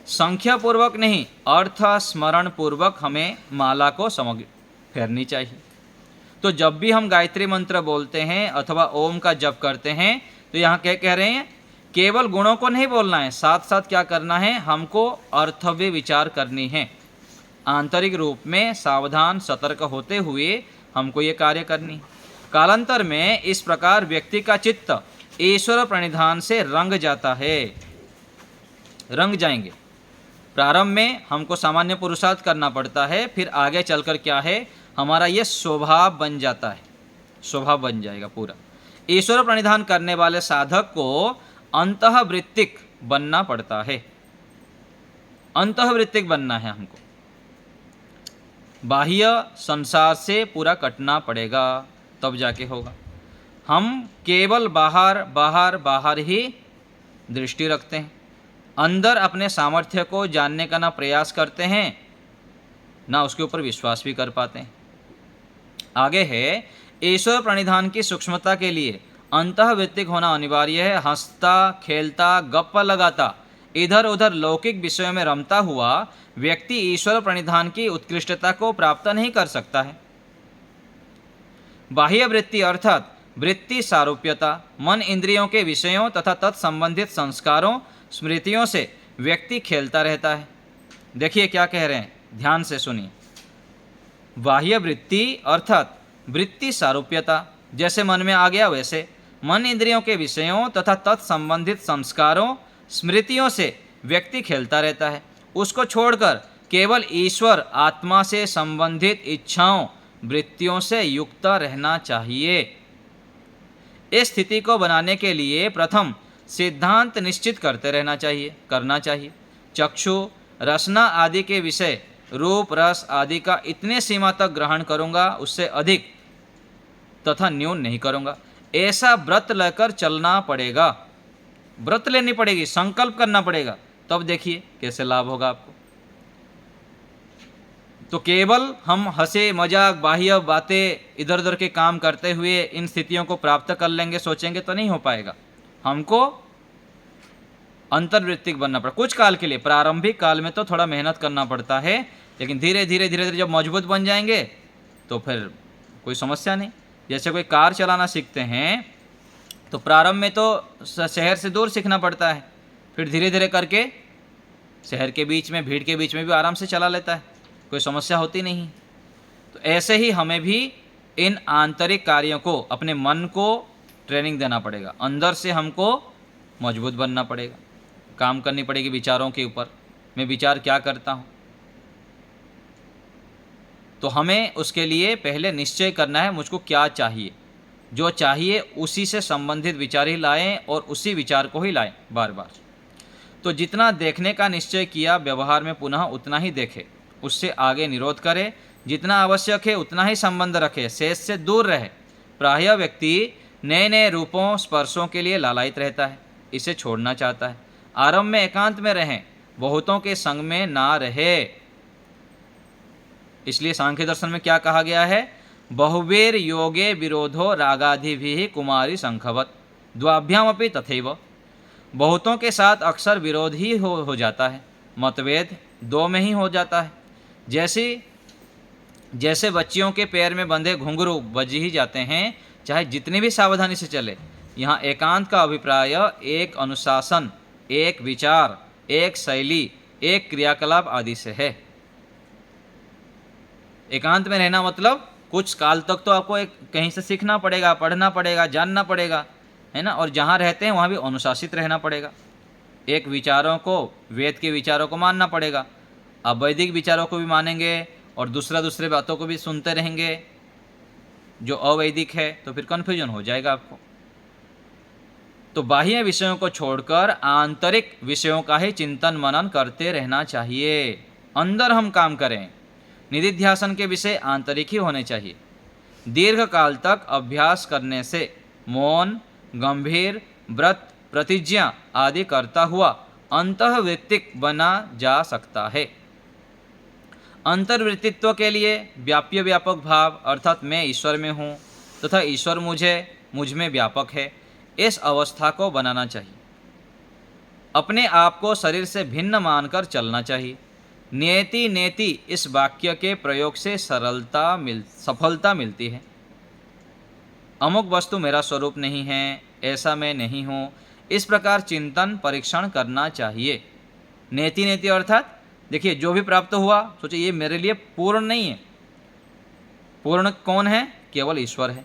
संख्यापूर्वक नहीं, अर्थ स्मरण पूर्वक हमें माला को फेरनी चाहिए। तो जब भी हम गायत्री मंत्र बोलते हैं अथवा ओम का जप करते हैं, तो यहाँ क्या कह रहे हैं? केवल गुणों को नहीं बोलना है, साथ साथ क्या करना है? हमको अर्थ भी विचार करनी है। आंतरिक रूप में सावधान सतर्क होते हुए हमको ये कार्य करनी। कालांतर में इस प्रकार व्यक्ति का चित्त ईश्वर प्रणिधान से रंग जाता है, रंग जाएंगे। प्रारंभ में हमको सामान्य पुरुषार्थ करना पड़ता है, फिर आगे चलकर क्या है, हमारा ये स्वभाव बन जाता है, स्वभाव बन जाएगा पूरा। ईश्वर प्रणिधान करने वाले साधक को अंतःवृत्तिक बनना पड़ता है, अंतःवृत्तिक बनना है हमको। बाह्य संसार से पूरा कटना पड़ेगा, तब जाके होगा। हम केवल बाहर बाहर बाहर ही दृष्टि रखते हैं, अंदर अपने सामर्थ्य को जानने का ना प्रयास करते हैं, ना उसके ऊपर विश्वास भी कर पाते हैं। आगे है, ईश्वर प्रणिधान की सूक्ष्मता के लिए अंतःवृत्तिक होना अनिवार्य है। हंसता खेलता गप्पा लगाता इधर उधर लौकिक विषयों में रमता हुआ व्यक्ति ईश्वर प्रणिधान की उत्कृष्टता को प्राप्त नहीं कर सकता है। बाह्य वृत्ति अर्थात वृत्ति सारूप्यता, मन इंद्रियों के विषयों तथा तत्संबंधित संस्कारों स्मृतियों से व्यक्ति खेलता रहता है। देखिए क्या कह रहे हैं, ध्यान से सुनिए। बाह्य वृत्ति अर्थात वृत्ति सारूप्यता, जैसे मन में आ गया वैसे, मन इंद्रियों के विषयों तथा तत्संबंधित संस्कारों स्मृतियों से व्यक्ति खेलता रहता है। उसको छोड़कर केवल ईश्वर आत्मा से संबंधित इच्छाओं वृत्तियों से युक्त रहना चाहिए। इस स्थिति को बनाने के लिए प्रथम सिद्धांत निश्चित करना चाहिए। चक्षु रसना आदि के विषय रूप रस आदि का इतने सीमा तक ग्रहण करूंगा, उससे अधिक तथा न्यून नहीं करूंगा। ऐसा व्रत लेकर चलना पड़ेगा, व्रत लेनी पड़ेगी, संकल्प करना पड़ेगा, तब देखिए कैसे लाभ होगा आपको। तो केवल हम हंसे मजाक बाह्य बातें इधर उधर के काम करते हुए इन स्थितियों को प्राप्त कर लेंगे सोचेंगे तो नहीं हो पाएगा। हमको अंतर्वृत्तिक बनना पड़ा कुछ काल के लिए। प्रारंभिक काल में तो थोड़ा मेहनत करना पड़ता है, लेकिन धीरे धीरे जब मजबूत बन जाएंगे तो फिर कोई समस्या नहीं। जैसे कोई कार चलाना सीखते हैं तो प्रारंभ में तो शहर से दूर सीखना पड़ता है, फिर धीरे धीरे करके शहर के बीच में भीड़ के बीच में भी आराम से चला लेता है, कोई समस्या होती नहीं। तो ऐसे ही हमें भी इन आंतरिक कार्यों को, अपने मन को ट्रेनिंग देना पड़ेगा, अंदर से हमको मजबूत बनना पड़ेगा, काम करनी पड़ेगी विचारों के ऊपर। मैं विचार क्या करता हूँ, तो हमें उसके लिए पहले निश्चय करना है मुझको क्या चाहिए। जो चाहिए उसी से संबंधित विचार ही लाएं और उसी विचार को ही लाएं बार बार। तो जितना देखने का निश्चय किया व्यवहार में पुनः उतना ही देखे, उससे आगे निरोध करे। जितना आवश्यक है उतना ही संबंध रखे, शेष से दूर रहे। प्रायः व्यक्ति नए नए रूपों स्पर्शों के लिए लालायित रहता है, इसे छोड़ना चाहता है। आरंभ में एकांत में रहें, बहुतों के संग में ना रहे। इसलिए सांख्य दर्शन में क्या कहा गया है, बहुवीर योगे विरोधो रागाधिभिः कुमारी संखवत द्वाभ्याम अपि तथैव। बहुतों के साथ अक्सर विरोध ही हो जाता है, मतभेद दो में ही हो जाता है। जैसे बच्चियों के पैर में बंधे घुंघरू बज ही जाते हैं, चाहे जितनी भी सावधानी से चले। यहाँ एकांत का अभिप्राय एक अनुशासन, एक विचार, एक शैली, एक क्रियाकलाप आदि से है। एकांत में रहना मतलब कुछ काल तक तो आपको कहीं से सीखना पड़ेगा, पढ़ना पड़ेगा, जानना पड़ेगा, है ना। और जहाँ रहते हैं वहाँ भी अनुशासित रहना पड़ेगा। एक विचारों को, वेद के विचारों को मानना पड़ेगा, अवैदिक विचारों को भी मानेंगे और दूसरे बातों को भी सुनते रहेंगे जो अवैदिक है, तो फिर कन्फ्यूजन हो जाएगा आपको। तो बाह्य विषयों को छोड़कर आंतरिक विषयों का ही चिंतन मनन करते रहना चाहिए। अंदर हम काम करें, निधिध्यासन के विषय आंतरिक ही होने चाहिए। दीर्घ काल तक अभ्यास करने से मौन, गंभीर, व्रत, प्रतिज्ञा आदि करता हुआ अंतःवृत्तिक बना जा सकता है। अंतर्वृत्तित्व के लिए व्याप्य व्यापक भाव अर्थात मैं ईश्वर में हूँ तथा ईश्वर मुझ में व्यापक है, इस अवस्था को बनाना चाहिए। अपने आप को शरीर से भिन्न मानकर चलना चाहिए। नेति नेति इस वाक्य के प्रयोग से सफलता मिलती है। अमुक वस्तु मेरा स्वरूप नहीं है, ऐसा मैं नहीं हूँ, इस प्रकार चिंतन परीक्षण करना चाहिए। नेति नेति अर्थात देखिए जो भी प्राप्त हुआ सोचिए ये मेरे लिए पूर्ण नहीं है। पूर्ण कौन है? केवल ईश्वर है।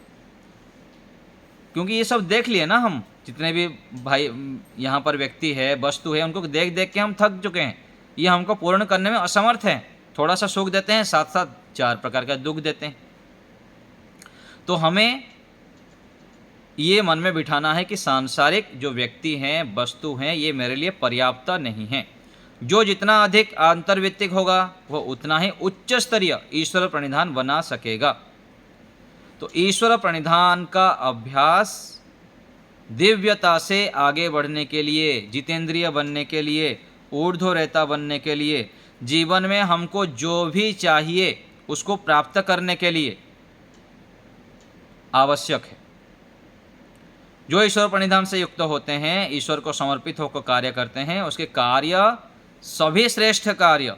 क्योंकि ये सब देख लिए ना हम, जितने भी भाई यहाँ पर व्यक्ति है, वस्तु है, उनको देख देख के हम थक चुके हैं। ये हमको पूर्ण करने में असमर्थ हैं। थोड़ा सा सुख देते हैं, साथ साथ 4 प्रकार का दुख देते हैं। तो हमें ये मन में बिठाना है कि सांसारिक जो व्यक्ति हैं, वस्तु हैं, ये मेरे लिए पर्याप्त नहीं है। जो जितना अधिक आंतर्वृत्तिक होगा वो उतना ही उच्च स्तरीय ईश्वर प्रणिधान बना सकेगा। तो ईश्वर प्रणिधान का अभ्यास दिव्यता से आगे बढ़ने के लिए, जितेंद्रिय बनने के लिए, ऊर्ध्वरेता बनने के लिए, जीवन में हमको जो भी चाहिए उसको प्राप्त करने के लिए आवश्यक है। जो ईश्वर प्रणिधान से युक्त होते हैं, ईश्वर को समर्पित होकर कार्य करते हैं, उसके कार्य, सभी श्रेष्ठ कार्य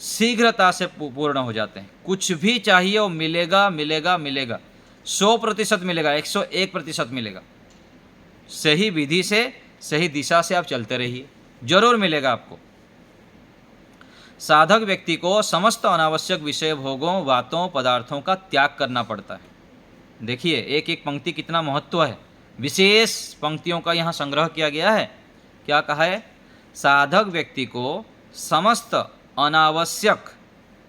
शीघ्रता से पूर्ण हो जाते हैं। कुछ भी चाहिए वो मिलेगा मिलेगा मिलेगा, 100% मिलेगा, 101% मिलेगा। सही विधि से, सही दिशा से आप चलते रहिए, जरूर मिलेगा आपको। साधक व्यक्ति को समस्त अनावश्यक विषय भोगों, बातों, पदार्थों का त्याग करना पड़ता है। देखिए एक एक पंक्ति कितना महत्व है, विशेष पंक्तियों का यहाँ संग्रह किया गया है। क्या कहा है? साधक व्यक्ति को समस्त अनावश्यक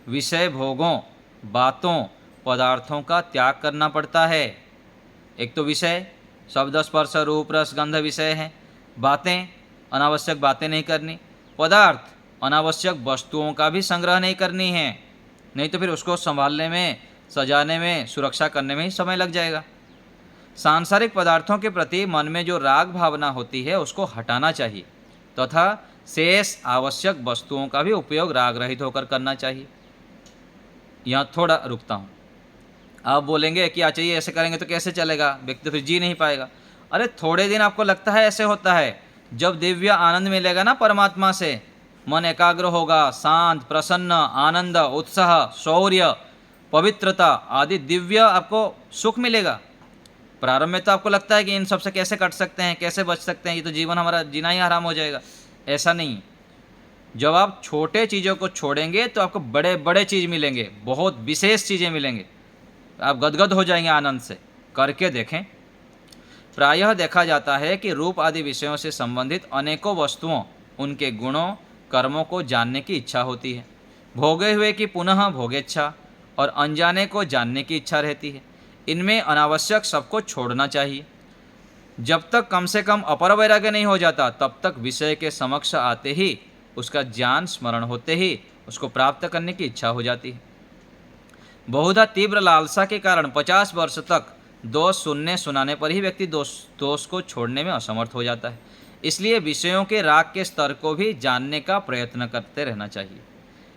विषय भोगों, बातों, पदार्थों का त्याग करना पड़ता है। एक तो विषय, शब्द, स्पर्श, रूप, रस, गंध विषय है। बातें, अनावश्यक बातें नहीं करनी। पदार्थ, अनावश्यक वस्तुओं का भी संग्रह नहीं करनी है, नहीं तो फिर उसको संभालने में, सजाने में, सुरक्षा करने में ही समय लग जाएगा। सांसारिक पदार्थों के प्रति मन में जो राग भावना होती है उसको हटाना चाहिए, तथा शेष आवश्यक वस्तुओं का भी उपयोग राग रहित होकर करना चाहिए। यहाँ थोड़ा रुकता हूँ। आप बोलेंगे कि अच्छा ये ऐसे करेंगे तो कैसे चलेगा, व्यक्ति फिर जी नहीं पाएगा। अरे थोड़े दिन आपको लगता है ऐसे होता है, जब दिव्य आनंद मिलेगा ना परमात्मा से, मन एकाग्र होगा, शांत, प्रसन्न, आनंद, उत्साह, शौर्य, पवित्रता आदि दिव्य आपको सुख मिलेगा। प्रारंभ में तो आपको लगता है कि इन सबसे कैसे कट सकते हैं, कैसे बच सकते हैं, ये तो जीवन हमारा जीना ही हराम हो जाएगा। ऐसा नहीं। जब आप छोटे चीज़ों को छोड़ेंगे तो आपको बड़े बड़े चीज़ मिलेंगे, बहुत विशेष चीज़ें मिलेंगे, आप गदगद हो जाएंगे आनंद से। करके देखें। प्रायः देखा जाता है कि रूप आदि विषयों से संबंधित अनेकों वस्तुओं, उनके गुणों, कर्मों को जानने की इच्छा होती है। भोगे हुए की पुनः भोगेच्छा और अनजाने को जानने की इच्छा रहती है। इनमें अनावश्यक सबको छोड़ना चाहिए। जब तक कम से कम अपर वैराग्य नहीं हो जाता, तब तक विषय के समक्ष आते ही, उसका ज्ञान स्मरण होते ही उसको प्राप्त करने की इच्छा हो जाती है। बहुधा तीव्र लालसा के कारण 50 वर्ष तक दोष सुनने सुनाने पर ही व्यक्ति दोष को छोड़ने में असमर्थ हो जाता है। इसलिए विषयों के राग के स्तर को भी जानने का प्रयत्न करते रहना चाहिए।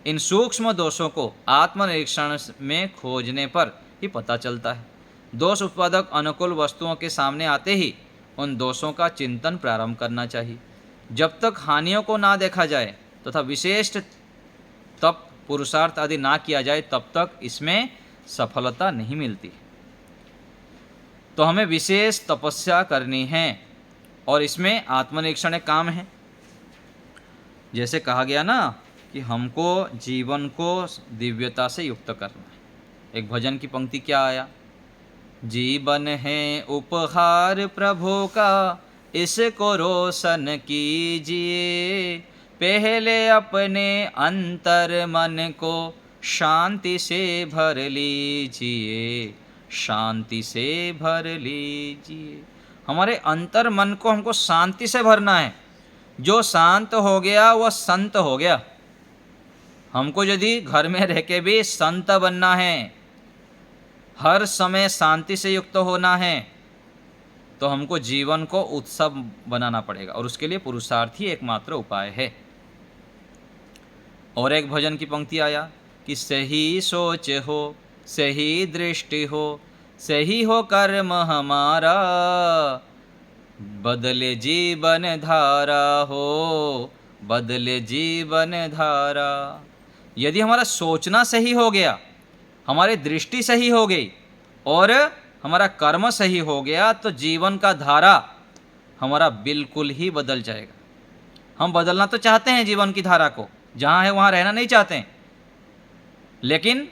इन सूक्ष्म दोषों को आत्मनिरीक्षण में खोजने पर ही पता चलता है। दोष उत्पादक अनुकूल वस्तुओं के सामने आते ही उन दोषों का चिंतन प्रारंभ करना चाहिए। जब तक हानियों को ना देखा जाए तथा विशेष तप, पुरुषार्थ आदि ना किया जाए, तब तक इसमें सफलता नहीं मिलती। तो हमें विशेष तपस्या करनी है और इसमें आत्मनिरीक्षण एक काम है। जैसे कहा गया ना कि हमको जीवन को दिव्यता से युक्त करना है। एक भजन की पंक्ति क्या आया? जीवन है उपहार प्रभु का, इसको रोशन कीजिए, पहले अपने अंतर मन को शांति से भर लीजिए, शांति से भर लीजिए। हमारे अंतर मन को हमको शांति से भरना है। जो शांत हो गया वह संत हो गया। हमको यदि घर में रह के भी संत बनना है, हर समय शांति से युक्त होना है, तो हमको जीवन को उत्सव बनाना पड़ेगा, और उसके लिए पुरुषार्थ ही एकमात्र उपाय है। और एक भजन की पंक्ति आया कि सही सोच हो, सही दृष्टि हो, सही हो कर्म हमारा, बदले जीवन धारा हो, बदले जीवन धारा। यदि हमारा सोचना सही हो गया, हमारी दृष्टि सही हो गई और हमारा कर्म सही हो गया, तो जीवन का धारा हमारा बिल्कुल ही बदल जाएगा। हम बदलना तो चाहते हैं जीवन की धारा को, जहाँ है वहाँ रहना नहीं चाहते हैं, लेकिन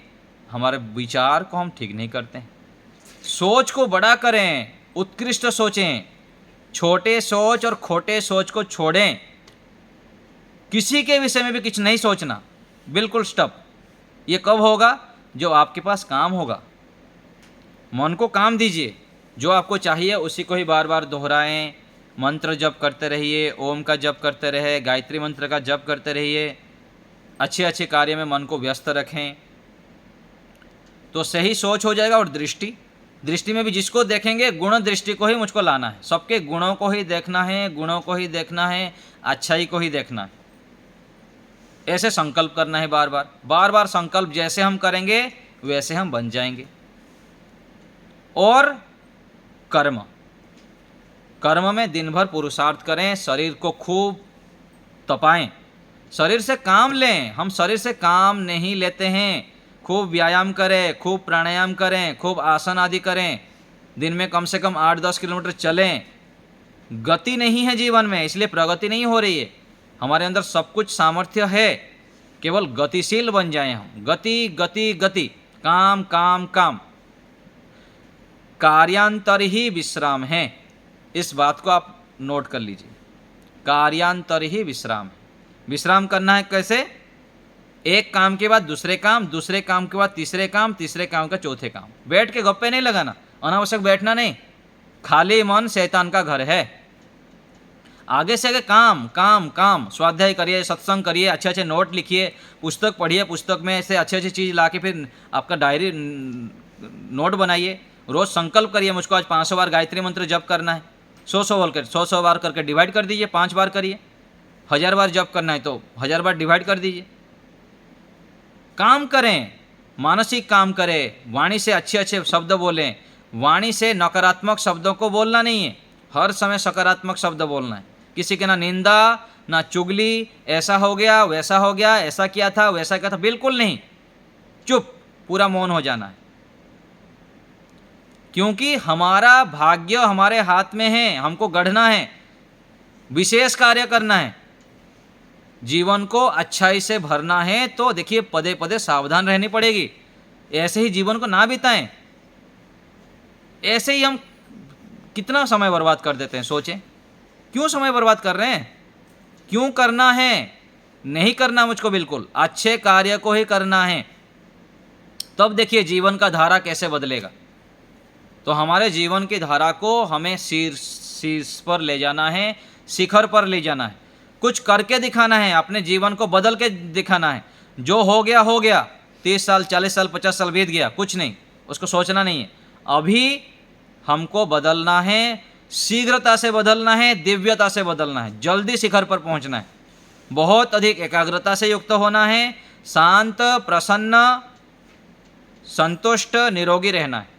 हमारे विचार को हम ठीक नहीं करते हैं। सोच को बड़ा करें, उत्कृष्ट सोचें, छोटे सोच और खोटे सोच को छोड़ें। किसी के विषय में भी कुछ नहीं सोचना, बिल्कुल स्टॉप। ये कब होगा? जो आपके पास काम होगा। मन को काम दीजिए, जो आपको चाहिए उसी को ही बार बार दोहराएं। मंत्र जप करते रहिए, ओम का जप करते रहे, गायत्री मंत्र का जप करते रहिए, अच्छे अच्छे कार्य में मन को व्यस्त रखें, तो सही सोच हो जाएगा। और दृष्टि, दृष्टि में भी जिसको देखेंगे गुण दृष्टि को ही मुझको लाना है, सबके गुणों को ही देखना है, गुणों को ही देखना है, अच्छाई को ही देखना है। ऐसे संकल्प करना है, बार बार बार बार संकल्प जैसे हम करेंगे वैसे हम बन जाएंगे। और कर्म, कर्म में दिन भर पुरुषार्थ करें, शरीर को खूब तपाएं, शरीर से काम लें। हम शरीर से काम नहीं लेते हैं। खूब व्यायाम करें, खूब प्राणायाम करें, खूब आसन आदि करें, दिन में कम से कम 8-10 किलोमीटर चलें। गति नहीं है जीवन में, इसलिए प्रगति नहीं हो रही है। हमारे अंदर सब कुछ सामर्थ्य है, केवल गतिशील बन जाए हम। गति गति गति, काम काम काम, कार्यांतर ही विश्राम है। इस बात को आप नोट कर लीजिए, कार्यांतर ही विश्राम है। विश्राम करना है कैसे? एक काम के बाद दूसरे काम, दूसरे काम के बाद तीसरे काम, तीसरे काम का चौथे काम। बैठ के गप्पे नहीं लगाना, अनावश्यक बैठना नहीं। खाली मन शैतान का घर है। आगे से आगे काम काम काम, स्वाध्याय करिए, सत्संग करिए, अच्छे अच्छे नोट लिखिए, पुस्तक पढ़िए, पुस्तक में से अच्छी अच्छी चीज़ ला के फिर आपका डायरी नोट बनाइए। रोज़ संकल्प करिए, मुझको आज 500 बार गायत्री मंत्र जप करना है। 100 बार करके डिवाइड कर दीजिए, 5 बार करिए। 1000 बार जप करना है तो 1000 बार डिवाइड कर दीजिए। काम करें, मानसिक काम करें, वाणी से अच्छे अच्छे शब्द बोलें। वाणी से नकारात्मक शब्दों को बोलना नहीं है, हर समय सकारात्मक शब्द बोलना है। किसी के ना निंदा ना चुगली, ऐसा हो गया वैसा हो गया, ऐसा किया था वैसा किया था, बिल्कुल नहीं। चुप, पूरा मौन हो जाना है। क्योंकि हमारा भाग्य हमारे हाथ में है, हमको गढ़ना है, विशेष कार्य करना है, जीवन को अच्छाई से भरना है। तो देखिए, पदे पदे सावधान रहनी पड़ेगी। ऐसे ही जीवन को ना बिताएं। ऐसे ही हम कितना समय बर्बाद कर देते हैं, सोचें। क्यों समय बर्बाद कर रहे हैं? क्यों करना है? नहीं करना मुझको, बिल्कुल अच्छे कार्य को ही करना है। तब देखिए जीवन का धारा कैसे बदलेगा। तो हमारे जीवन की धारा को हमें शीर्ष पर ले जाना है, शिखर पर ले जाना है। कुछ करके दिखाना है, अपने जीवन को बदल के दिखाना है। जो हो गया हो गया, 30 साल 40 साल 50 साल बीत गया, कुछ नहीं, उसको सोचना नहीं है। अभी हमको बदलना है, शीघ्रता से बदलना है, दिव्यता से बदलना है, जल्दी शिखर पर पहुंचना है। बहुत अधिक एकाग्रता से युक्त होना है, शांत प्रसन्न संतुष्ट निरोगी रहना है।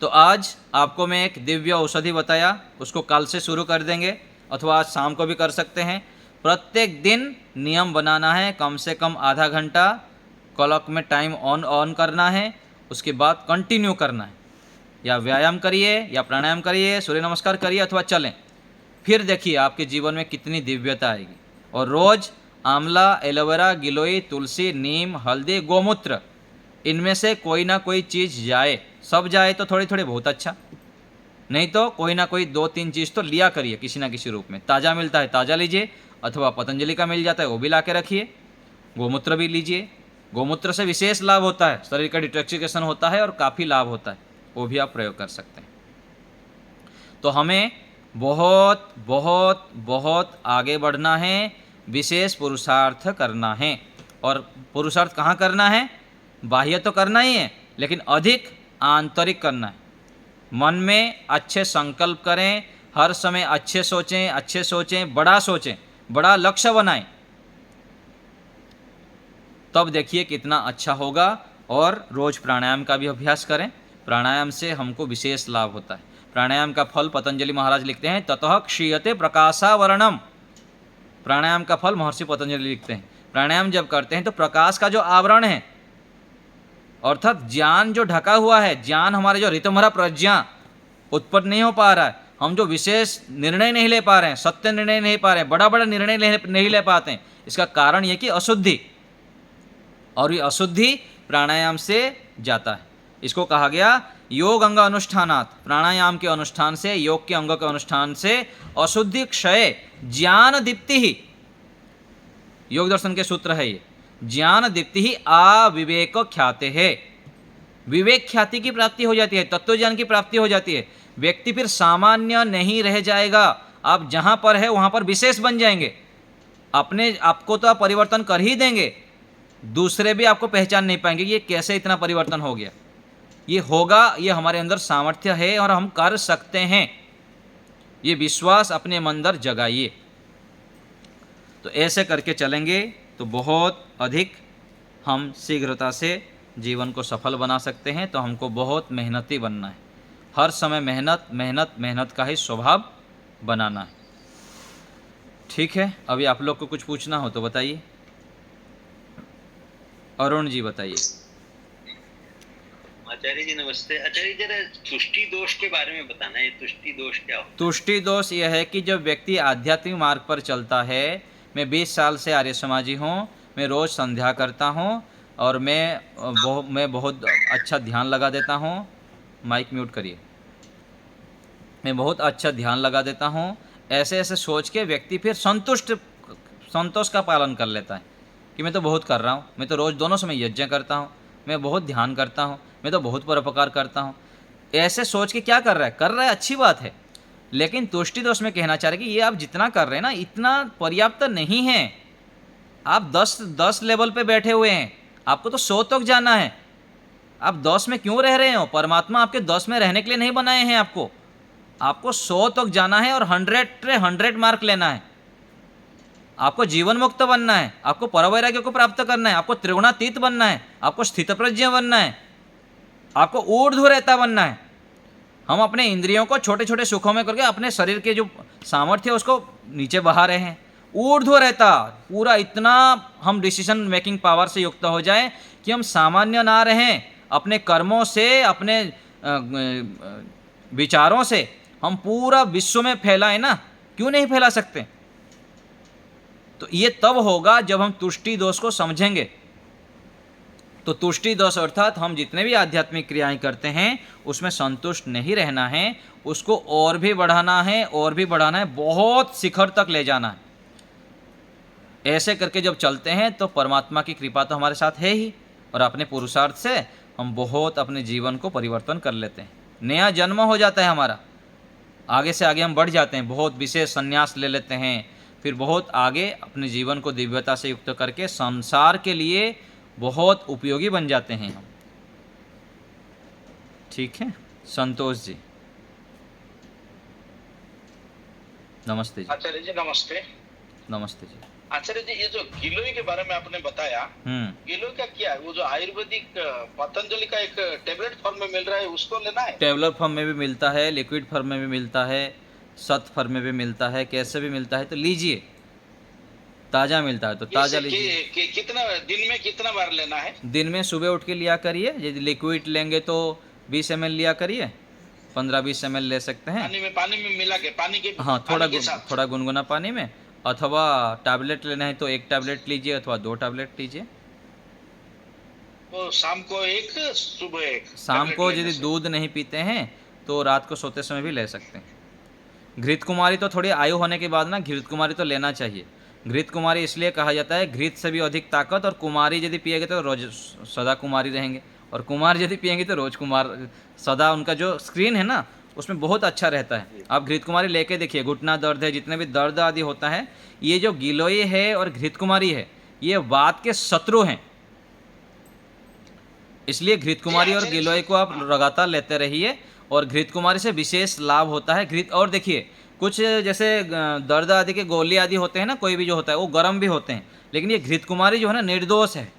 तो आज आपको मैं एक दिव्य औषधि बताया, उसको कल से शुरू कर देंगे अथवा आज शाम को भी कर सकते हैं। प्रत्येक दिन नियम बनाना है, कम से कम आधा घंटा क्लॉक में टाइम ऑन करना है। उसके बाद कंटिन्यू करना है, या व्यायाम करिए या प्राणायाम करिए, सूर्य नमस्कार करिए अथवा चलें। फिर देखिए आपके जीवन में कितनी दिव्यता आएगी। और रोज़ आंवला, एलोवेरा, गिलोय, तुलसी, नीम, हल्दी, गोमूत्र, इनमें से कोई ना कोई चीज़ जाए। सब जाए तो थोड़ी थोड़ी बहुत अच्छा, नहीं तो कोई ना कोई 2-3 चीज़ तो लिया करिए किसी ना किसी रूप में। ताज़ा मिलता है ताज़ा लीजिए, अथवा पतंजलि का मिल जाता है वो भी ला के रखिए। गोमूत्र भी लीजिए, गोमूत्र से विशेष लाभ होता है, शरीर का डिटॉक्सिफिकेशन होता है और काफ़ी लाभ होता है, वो भी आप प्रयोग कर सकते हैं। तो हमें बहुत बहुत बहुत आगे बढ़ना है, विशेष पुरुषार्थ करना है। और पुरुषार्थ कहाँ करना है? बाह्य तो करना ही है, लेकिन अधिक आंतरिक करना है। मन में अच्छे संकल्प करें, हर समय अच्छे सोचें, बड़ा सोचें, बड़ा लक्ष्य बनाएं। तब देखिए कितना अच्छा होगा। और रोज़ प्राणायाम का भी अभ्यास करें, प्राणायाम से हमको विशेष लाभ होता है। प्राणायाम का फल पतंजलि महाराज लिखते हैं, ततः क्षीयते प्रकाशावरणम। प्राणायाम का फल महर्षि पतंजलि लिखते हैं। प्राणायाम जब करते हैं तो प्रकाश का जो आवरण है, अर्थात ज्ञान जो ढका हुआ है, ज्ञान हमारे जो ऋतुमरा प्रज्ञा उत्पन्न नहीं हो पा रहा है, हम जो विशेष निर्णय नहीं ले पा रहे हैं, सत्य निर्णय नहीं पा रहे हैं, बड़ा बड़ा निर्णय नहीं ले पाते हैं, इसका कारण यह कि अशुद्धि। और ये अशुद्धि प्राणायाम से जाता है। इसको कहा गया योग अंग अनुष्ठानात्। प्राणायाम के अनुष्ठान से, योग के अंग के अनुष्ठान से अशुद्धि क्षय ज्ञान दीप्ति ही, योग दर्शन के सूत्र है ये, ज्ञान दीप्ति ही अविवेक ख्याते है। विवेक ख्याति की प्राप्ति हो जाती है, तत्व ज्ञान की प्राप्ति हो जाती है। व्यक्ति फिर सामान्य नहीं रह जाएगा, आप जहाँ पर है वहाँ पर विशेष बन जाएंगे। अपने आपको तो आप परिवर्तन कर ही देंगे, दूसरे भी आपको पहचान नहीं पाएंगे कि ये कैसे इतना परिवर्तन हो गया। ये होगा, ये हमारे अंदर सामर्थ्य है और हम कर सकते हैं। ये विश्वास अपने अंदर जगाइए। तो ऐसे करके चलेंगे तो बहुत अधिक हम शीघ्रता से जीवन को सफल बना सकते हैं। तो हमको बहुत मेहनती बनना है, हर समय मेहनत मेहनत मेहनत का ही स्वभाव बनाना है। ठीक है, अभी आप लोग को कुछ पूछना हो तो बताइए। अरुण जी बताइए। आचार्य जी नमस्ते। आचार्य जी जरा तुष्टि दोष के बारे में बताना, ये तुष्टि दोष क्या होता है? तुष्टि दोष यह है कि जब व्यक्ति आध्यात्मिक मार्ग पर चलता है, मैं 20 साल से आर्य समाजी हूँ, मैं रोज़ संध्या करता हूँ और मैं बहुत अच्छा ध्यान लगा देता हूँ। माइक म्यूट करिए। मैं बहुत अच्छा ध्यान लगा देता हूँ। ऐसे ऐसे सोच के व्यक्ति फिर संतोष का पालन कर लेता है कि मैं तो बहुत कर रहा हूँ, मैं तो रोज़ दोनों समय यज्ञ करता हूँ, मैं बहुत ध्यान करता हूँ, मैं तो बहुत परोपकार करता हूँ। ऐसे सोच के क्या कर रहा है अच्छी बात है, लेकिन तुष्टि दोष में कहना चाह रहे कि ये आप जितना कर रहे हैं ना, इतना पर्याप्त नहीं है। आप 10 लेवल पे बैठे हुए हैं, आपको तो 100 तक जाना है। आप 10 में क्यों रह रहे हो? परमात्मा आपके 10 में रहने के लिए नहीं बनाए हैं आपको 100 तक जाना है और 100 मार्क लेना है। आपको जीवन मुक्त बनना है, आपको परवैराग्य को प्राप्त करना है, आपको त्रिगुणातीत बनना है, आपको स्थितप्रज्ञ बनना है, आपको ऊर्ध्वरेता बनना है। हम अपने इंद्रियों को छोटे छोटे सुखों में करके अपने शरीर के जो सामर्थ्य है उसको नीचे बहा रहे हैं। ऊर्ध्वरेता पूरा इतना हम डिसीजन मेकिंग पावर से युक्त हो जाए कि हम सामान्य ना रहें, अपने कर्मों से, अपने विचारों से हम पूरा विश्व में फैलाएं ना। क्यों नहीं फैला सकते? तो ये तब होगा जब हम तुष्टि दोष को समझेंगे। तो तुष्टि दोष अर्थात हम जितने भी आध्यात्मिक क्रियाएं करते हैं उसमें संतुष्ट नहीं रहना है, उसको और भी बढ़ाना है, और भी बढ़ाना है, बहुत शिखर तक ले जाना है। ऐसे करके जब चलते हैं तो परमात्मा की कृपा तो हमारे साथ है ही, और अपने पुरुषार्थ से हम बहुत अपने जीवन को परिवर्तन कर लेते हैं। नया जन्म हो जाता है हमारा, आगे से आगे हम बढ़ जाते हैं, बहुत विशेष संन्यास ले लेते हैं, फिर बहुत आगे अपने जीवन को दिव्यता से युक्त करके संसार के लिए बहुत उपयोगी बन जाते हैं हम। ठीक है, संतोष जी नमस्ते जी। आचार्य जी नमस्ते। नमस्ते जी। आचार्य जी, ये जो गिलोय के बारे में आपने बताया, गिलोय का क्या है? वो जो आयुर्वेदिक पतंजलि का एक टेबलेट फॉर्म में मिल रहा है, उसको लेना है? टेबलेट फॉर्म में भी मिलता है, लिक्विड फॉर्म में भी मिलता है, सत फॉर्म में भी मिलता है, कैसे भी मिलता है, तो लीजिए। ताज़ा मिलता है तो ताज़ा लीजिए। कितना दिन में कितना बार लेना है? दिन में सुबह उठ के लिया करिए। यदि लिक्विड लेंगे तो 20 ml लिया करिए, 15-20 ml ले सकते हैं। पानी में मिला के, पानी के, हाँ, पानी के साथ? थोड़ा गुनगुना पानी में। अथवा टैबलेट लेना है तो 1 टैबलेट लीजिए अथवा 2 टैबलेट लीजिए। तो शाम को 1, सुबह 1? शाम को यदि दूध नहीं पीते हैं तो रात को सोते समय भी ले सकते हैं। घृत कुमारी तो थोड़ी आयु होने के बाद ना घृत कुमारी तो लेना चाहिए। घृत कुमारी इसलिए कहा जाता है, घृत से भी अधिक ताकत, और कुमारी यदि पिएंगे तो रोज सदा कुमारी रहेंगे, और कुमार यदि पिएंगे तो रोज कुमार सदा। उनका जो स्क्रीन है ना उसमें बहुत अच्छा रहता है। आप घृत कुमारी लेके देखिए, घुटना दर्द है, जितने भी दर्द आदि होता है, ये जो गिलोय है और घृत कुमारी है ये वात के शत्रु हैं। इसलिए घृत कुमारी और गिलोय को आप लगातार लेते रहिए, और घृत कुमारी से विशेष लाभ होता है। घृत, और देखिए कुछ जैसे दर्द आदि के गोली आदि होते हैं ना, कोई भी जो होता है वो गर्म भी होते हैं, लेकिन ये घृत कुमारी जो है ना निर्दोष है,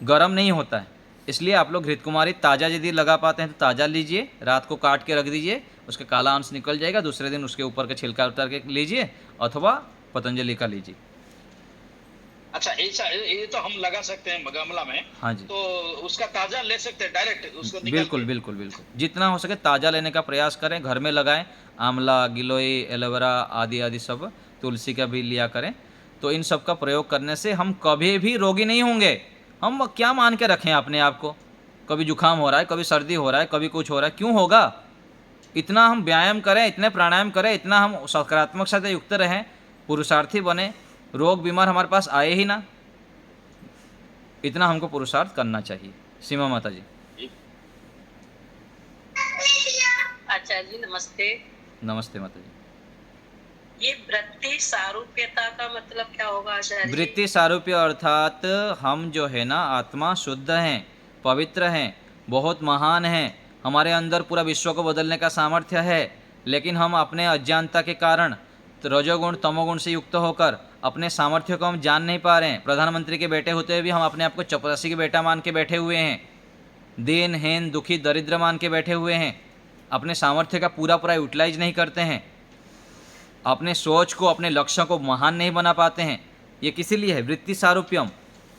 गर्म नहीं होता है। इसलिए आप लोग घृत कुमारी ताज़ा यदि लगा पाते हैं तो ताज़ा लीजिए, रात को काट के रख दीजिए, उसका काला अंश निकल जाएगा, दूसरे दिन उसके ऊपर का छिलका उतार के लीजिए, अथवा पतंजलि का लीजिए। अच्छा, ऐसा ये तो हम लगा सकते हैं गमला में? हाँ जी, तो उसका ताजा ले सकते हैं डायरेक्ट उसको निकाल बिल्कुल के? बिल्कुल बिल्कुल, जितना हो सके ताज़ा लेने का प्रयास करें, घर में लगाएं। आंवला, गिलोय, एलोवेरा आदि आदि सब, तुलसी का भी लिया करें। तो इन सब का प्रयोग करने से हम कभी भी रोगी नहीं होंगे। हम क्या मान के रखें अपने आप को? कभी जुकाम हो रहा है, कभी सर्दी हो रहा है, कभी कुछ हो रहा है, क्यों होगा? इतना हम व्यायाम करें, इतने प्राणायाम करें, इतना हम सकारात्मक से युक्त रहें, पुरुषार्थी बने, रोग बीमार हमारे पास आए ही ना। इतना हमको पुरुषार्थ करना चाहिए। सीमा माता जी। आचार्य जी नमस्ते। नमस्ते माता जी। ये वृत्ति सारूप्यता का मतलब क्या होगा आचार्य जी? वृत्ति सारूप्य अर्थात हम जो है ना आत्मा शुद्ध हैं, पवित्र हैं, बहुत महान हैं, हमारे अंदर पूरा विश्व को बदलने का सामर्थ्य है, लेकिन हम अपने अज्ञानता के कारण रजोगुण तमोगुण से युक्त होकर अपने सामर्थ्य को हम जान नहीं पा रहे हैं। प्रधानमंत्री के बेटे होते हुए भी हम अपने आप को चपरासी के बेटा मान के बैठे हुए हैं, दीनहीन दुखी दरिद्र मान के बैठे हुए हैं, अपने सामर्थ्य का पूरा पूरा यूटिलाइज नहीं करते हैं, अपने सोच को अपने लक्ष्य को महान नहीं बना पाते हैं। ये किसी लिए है? वृत्ति सारूप्यम।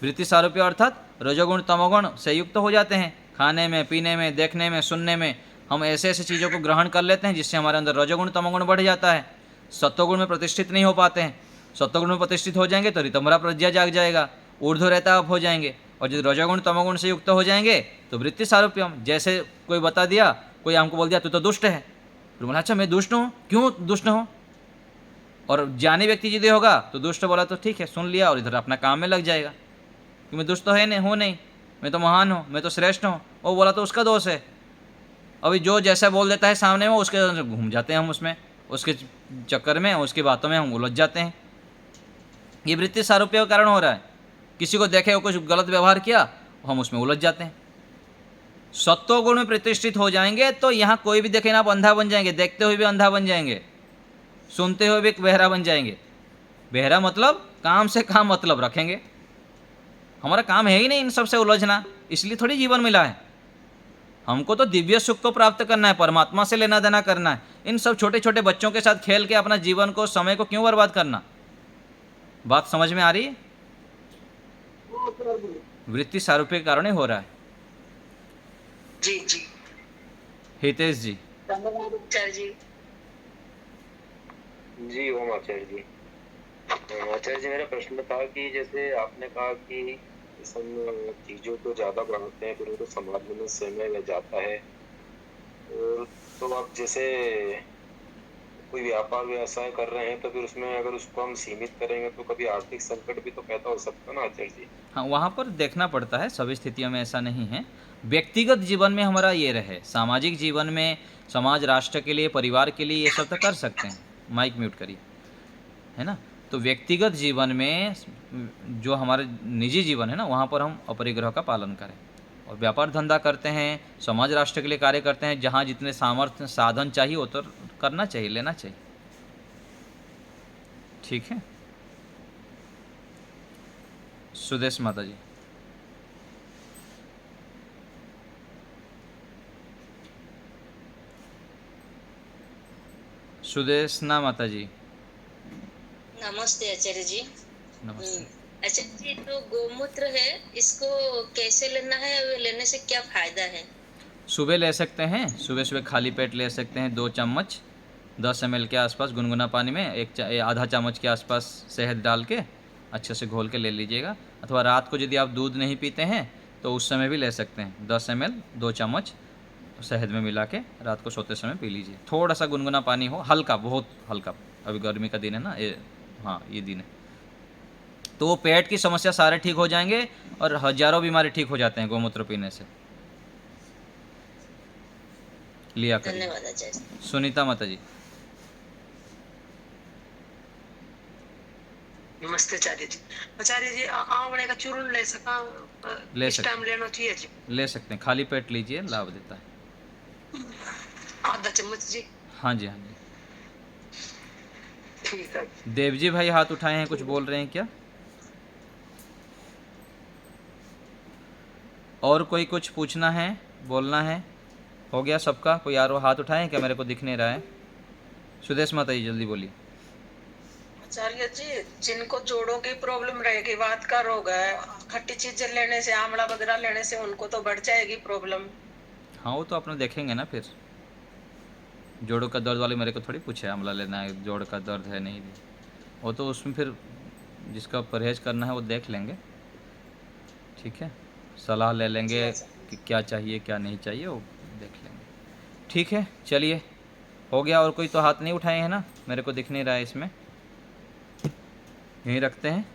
वृत्ति सारूप्य अर्थात रजोगुण तमोगुण से युक्त हो जाते हैं। खाने में, पीने में, देखने में, सुनने में हम ऐसे ऐसे चीज़ों को ग्रहण कर लेते हैं जिससे हमारे अंदर रजोगुण तमोगुण बढ़ जाता है। सत्वगुण में प्रतिष्ठित नहीं हो पाते हैं। सत्वगुण में प्रतिष्ठित हो जाएंगे तो ऋतंभरा प्रज्ञा जाग जाएगा, ऊर्ध्व रहता आप हो जाएंगे। और जब रजोगुण तमोगुण से युक्त हो जाएंगे तो वृत्ति सारूप्यम। जैसे कोई बता दिया, कोई हमको बोल दिया तू तो दुष्ट है, तो बोला अच्छा मैं दुष्ट हूँ, क्यों दुष्ट हूँ? और ज्ञानी व्यक्ति यदि होगा तो दुष्ट बोला तो ठीक है, सुन लिया और इधर अपना काम में लग जाएगा कि मैं दुष्ट तो है नहीं, हूँ नहीं, मैं तो महान हूँ, मैं तो श्रेष्ठ हूँ। वो बोला तो उसका दोष है। अभी जो जैसा बोल देता है सामने में उसके अंदर घूम जाते हैं हम, उसमें उसके चक्कर में उसकी बातों में हम उलझ जाते हैं। ये वृत्ति सारूप्य के कारण हो रहा है। किसी को देखे वो कुछ गलत व्यवहार किया, हम उसमें उलझ जाते हैं। सत्वगुण में प्रतिष्ठित हो जाएंगे तो यहाँ कोई भी देखे ना आप अंधा बन जाएंगे, देखते हुए भी अंधा बन जाएंगे, सुनते हुए भी बहरा बन जाएंगे। बहरा मतलब काम से काम मतलब रखेंगे। हमारा काम है ही नहीं इन सबसे उलझना, इसलिए थोड़ी जीवन मिला है। हमको तो दिव्य सुख को प्राप्त करना है, परमात्मा से लेना देना करना है। इन सब छोटे छोटे बच्चों के साथ खेल के अपना जीवन को, समय को क्यों बर्बाद करना? बात समझ में आ रही है? वृत्ति सारूप्य के कारण ही हो रहा है। जी जी। हितेश जी। आचार्य जी। जी ओम आचार्य जी। आचार्य जी, मेरा प्रश्न था कि जैसे आपने कहा कि हम चीजों को ज्यादा बढ़ाते हैं फिर उनको संभालने में समय लग जाता है, और तो आप जैसे कोई व्यापार व्यवसाय कर रहे हैं तो फिर उसमें अगर उसको हम सीमित करेंगे तो कभी आर्थिक संकट भी तो पैदा हो सकता है ना आचार्य जी? हाँ, वहाँ पर देखना पड़ता है, सभी स्थितियों में ऐसा नहीं है। व्यक्तिगत जीवन में हमारा ये रहे, सामाजिक जीवन में समाज राष्ट्र के लिए, परिवार के लिए ये सब तो कर सकते हैं। माइक म्यूट करिए, है ना? तो व्यक्तिगत जीवन में जो हमारे निजी जीवन है ना, वहाँ पर हम अपरिग्रह का पालन करें। और व्यापार धंधा करते हैं, समाज राष्ट्र के लिए कार्य करते हैं, जहाँ जितने सामर्थ्य साधन चाहिए वो तो करना चाहिए, लेना चाहिए। ठीक है? सुदेश माता जी। सुदेशना माता जी। नमस्ते आचार्य जी। नमस्ते। आचार्य जी, तो गोमूत्र है, इसको कैसे लेना है और लेने से क्या फायदा है? सुबह ले सकते हैं, सुबह सुबह खाली पेट ले सकते हैं 2 चम्मच 10 ml के आसपास गुनगुना पानी में आधा चम्मच के आसपास शहद डाल के अच्छे से घोल के ले लीजिएगा। अथवा रात को यदि आप दूध नहीं पीते हैं तो उस समय भी ले सकते हैं। 10 ml 2 चम्मच शहद में मिला के रात को सोते समय पी लीजिए। थोड़ा सा गुनगुना पानी हो, हल्का, बहुत हल्का। अभी गर्मी का दिन है ना, ये दिन है, तो वो पेट की समस्या सारे ठीक हो जाएंगे और हजारों बीमारी ठीक हो जाते हैं गोमूत्र पीने से। लिया करिए। धन्यवाद आचार्य। सुनीता माता जी। नमस्ते आचार्य जी। आचार्य जी, आंवले का चूर्ण ले सका? ले इस सकते टाइम लेना चाहिए जी? ले सकते हैं, खाली पेट लीजिए, लाभ देता है। आधा चम्मच जी? हाँ जी, हाँ जी। ठीक है। देवजी भाई हाथ उठाए हैं, कुछ बोल रहे हैं क्या? और कोई कुछ पूछना है, बोलना है? हो गया सबका? कोई और हाथ उठाए हैं क्या? मेरे को दिख नहीं रहा है। सुदेश माता जी जल्दी बोलिए। आचार्य जी, जिनको जोड़ों की प्रॉब्लम रहेगी, वात का रोग है, खट्टी चीजें लेने से, आंवला वगैरह लेने से उनको तो बढ़ जाएगी प्रॉब्लम। हाँ, वो तो अपने देखेंगे ना फिर। जोड़ों का दर्द वाले मेरे को थोड़ी पूछे आंवला लेना है, जोड़ का दर्द है नहीं, वो तो उसमें फिर जिसका परहेज करना है वो देख लेंगे। ठीक है, सलाह ले लेंगे कि क्या चाहिए क्या नहीं चाहिए, वो देख लेंगे। ठीक है, चलिए, हो गया। और कोई तो हाथ नहीं उठाए हैं ना, मेरे को दिख नहीं रहा है इसमें। यहीं रखते हैं।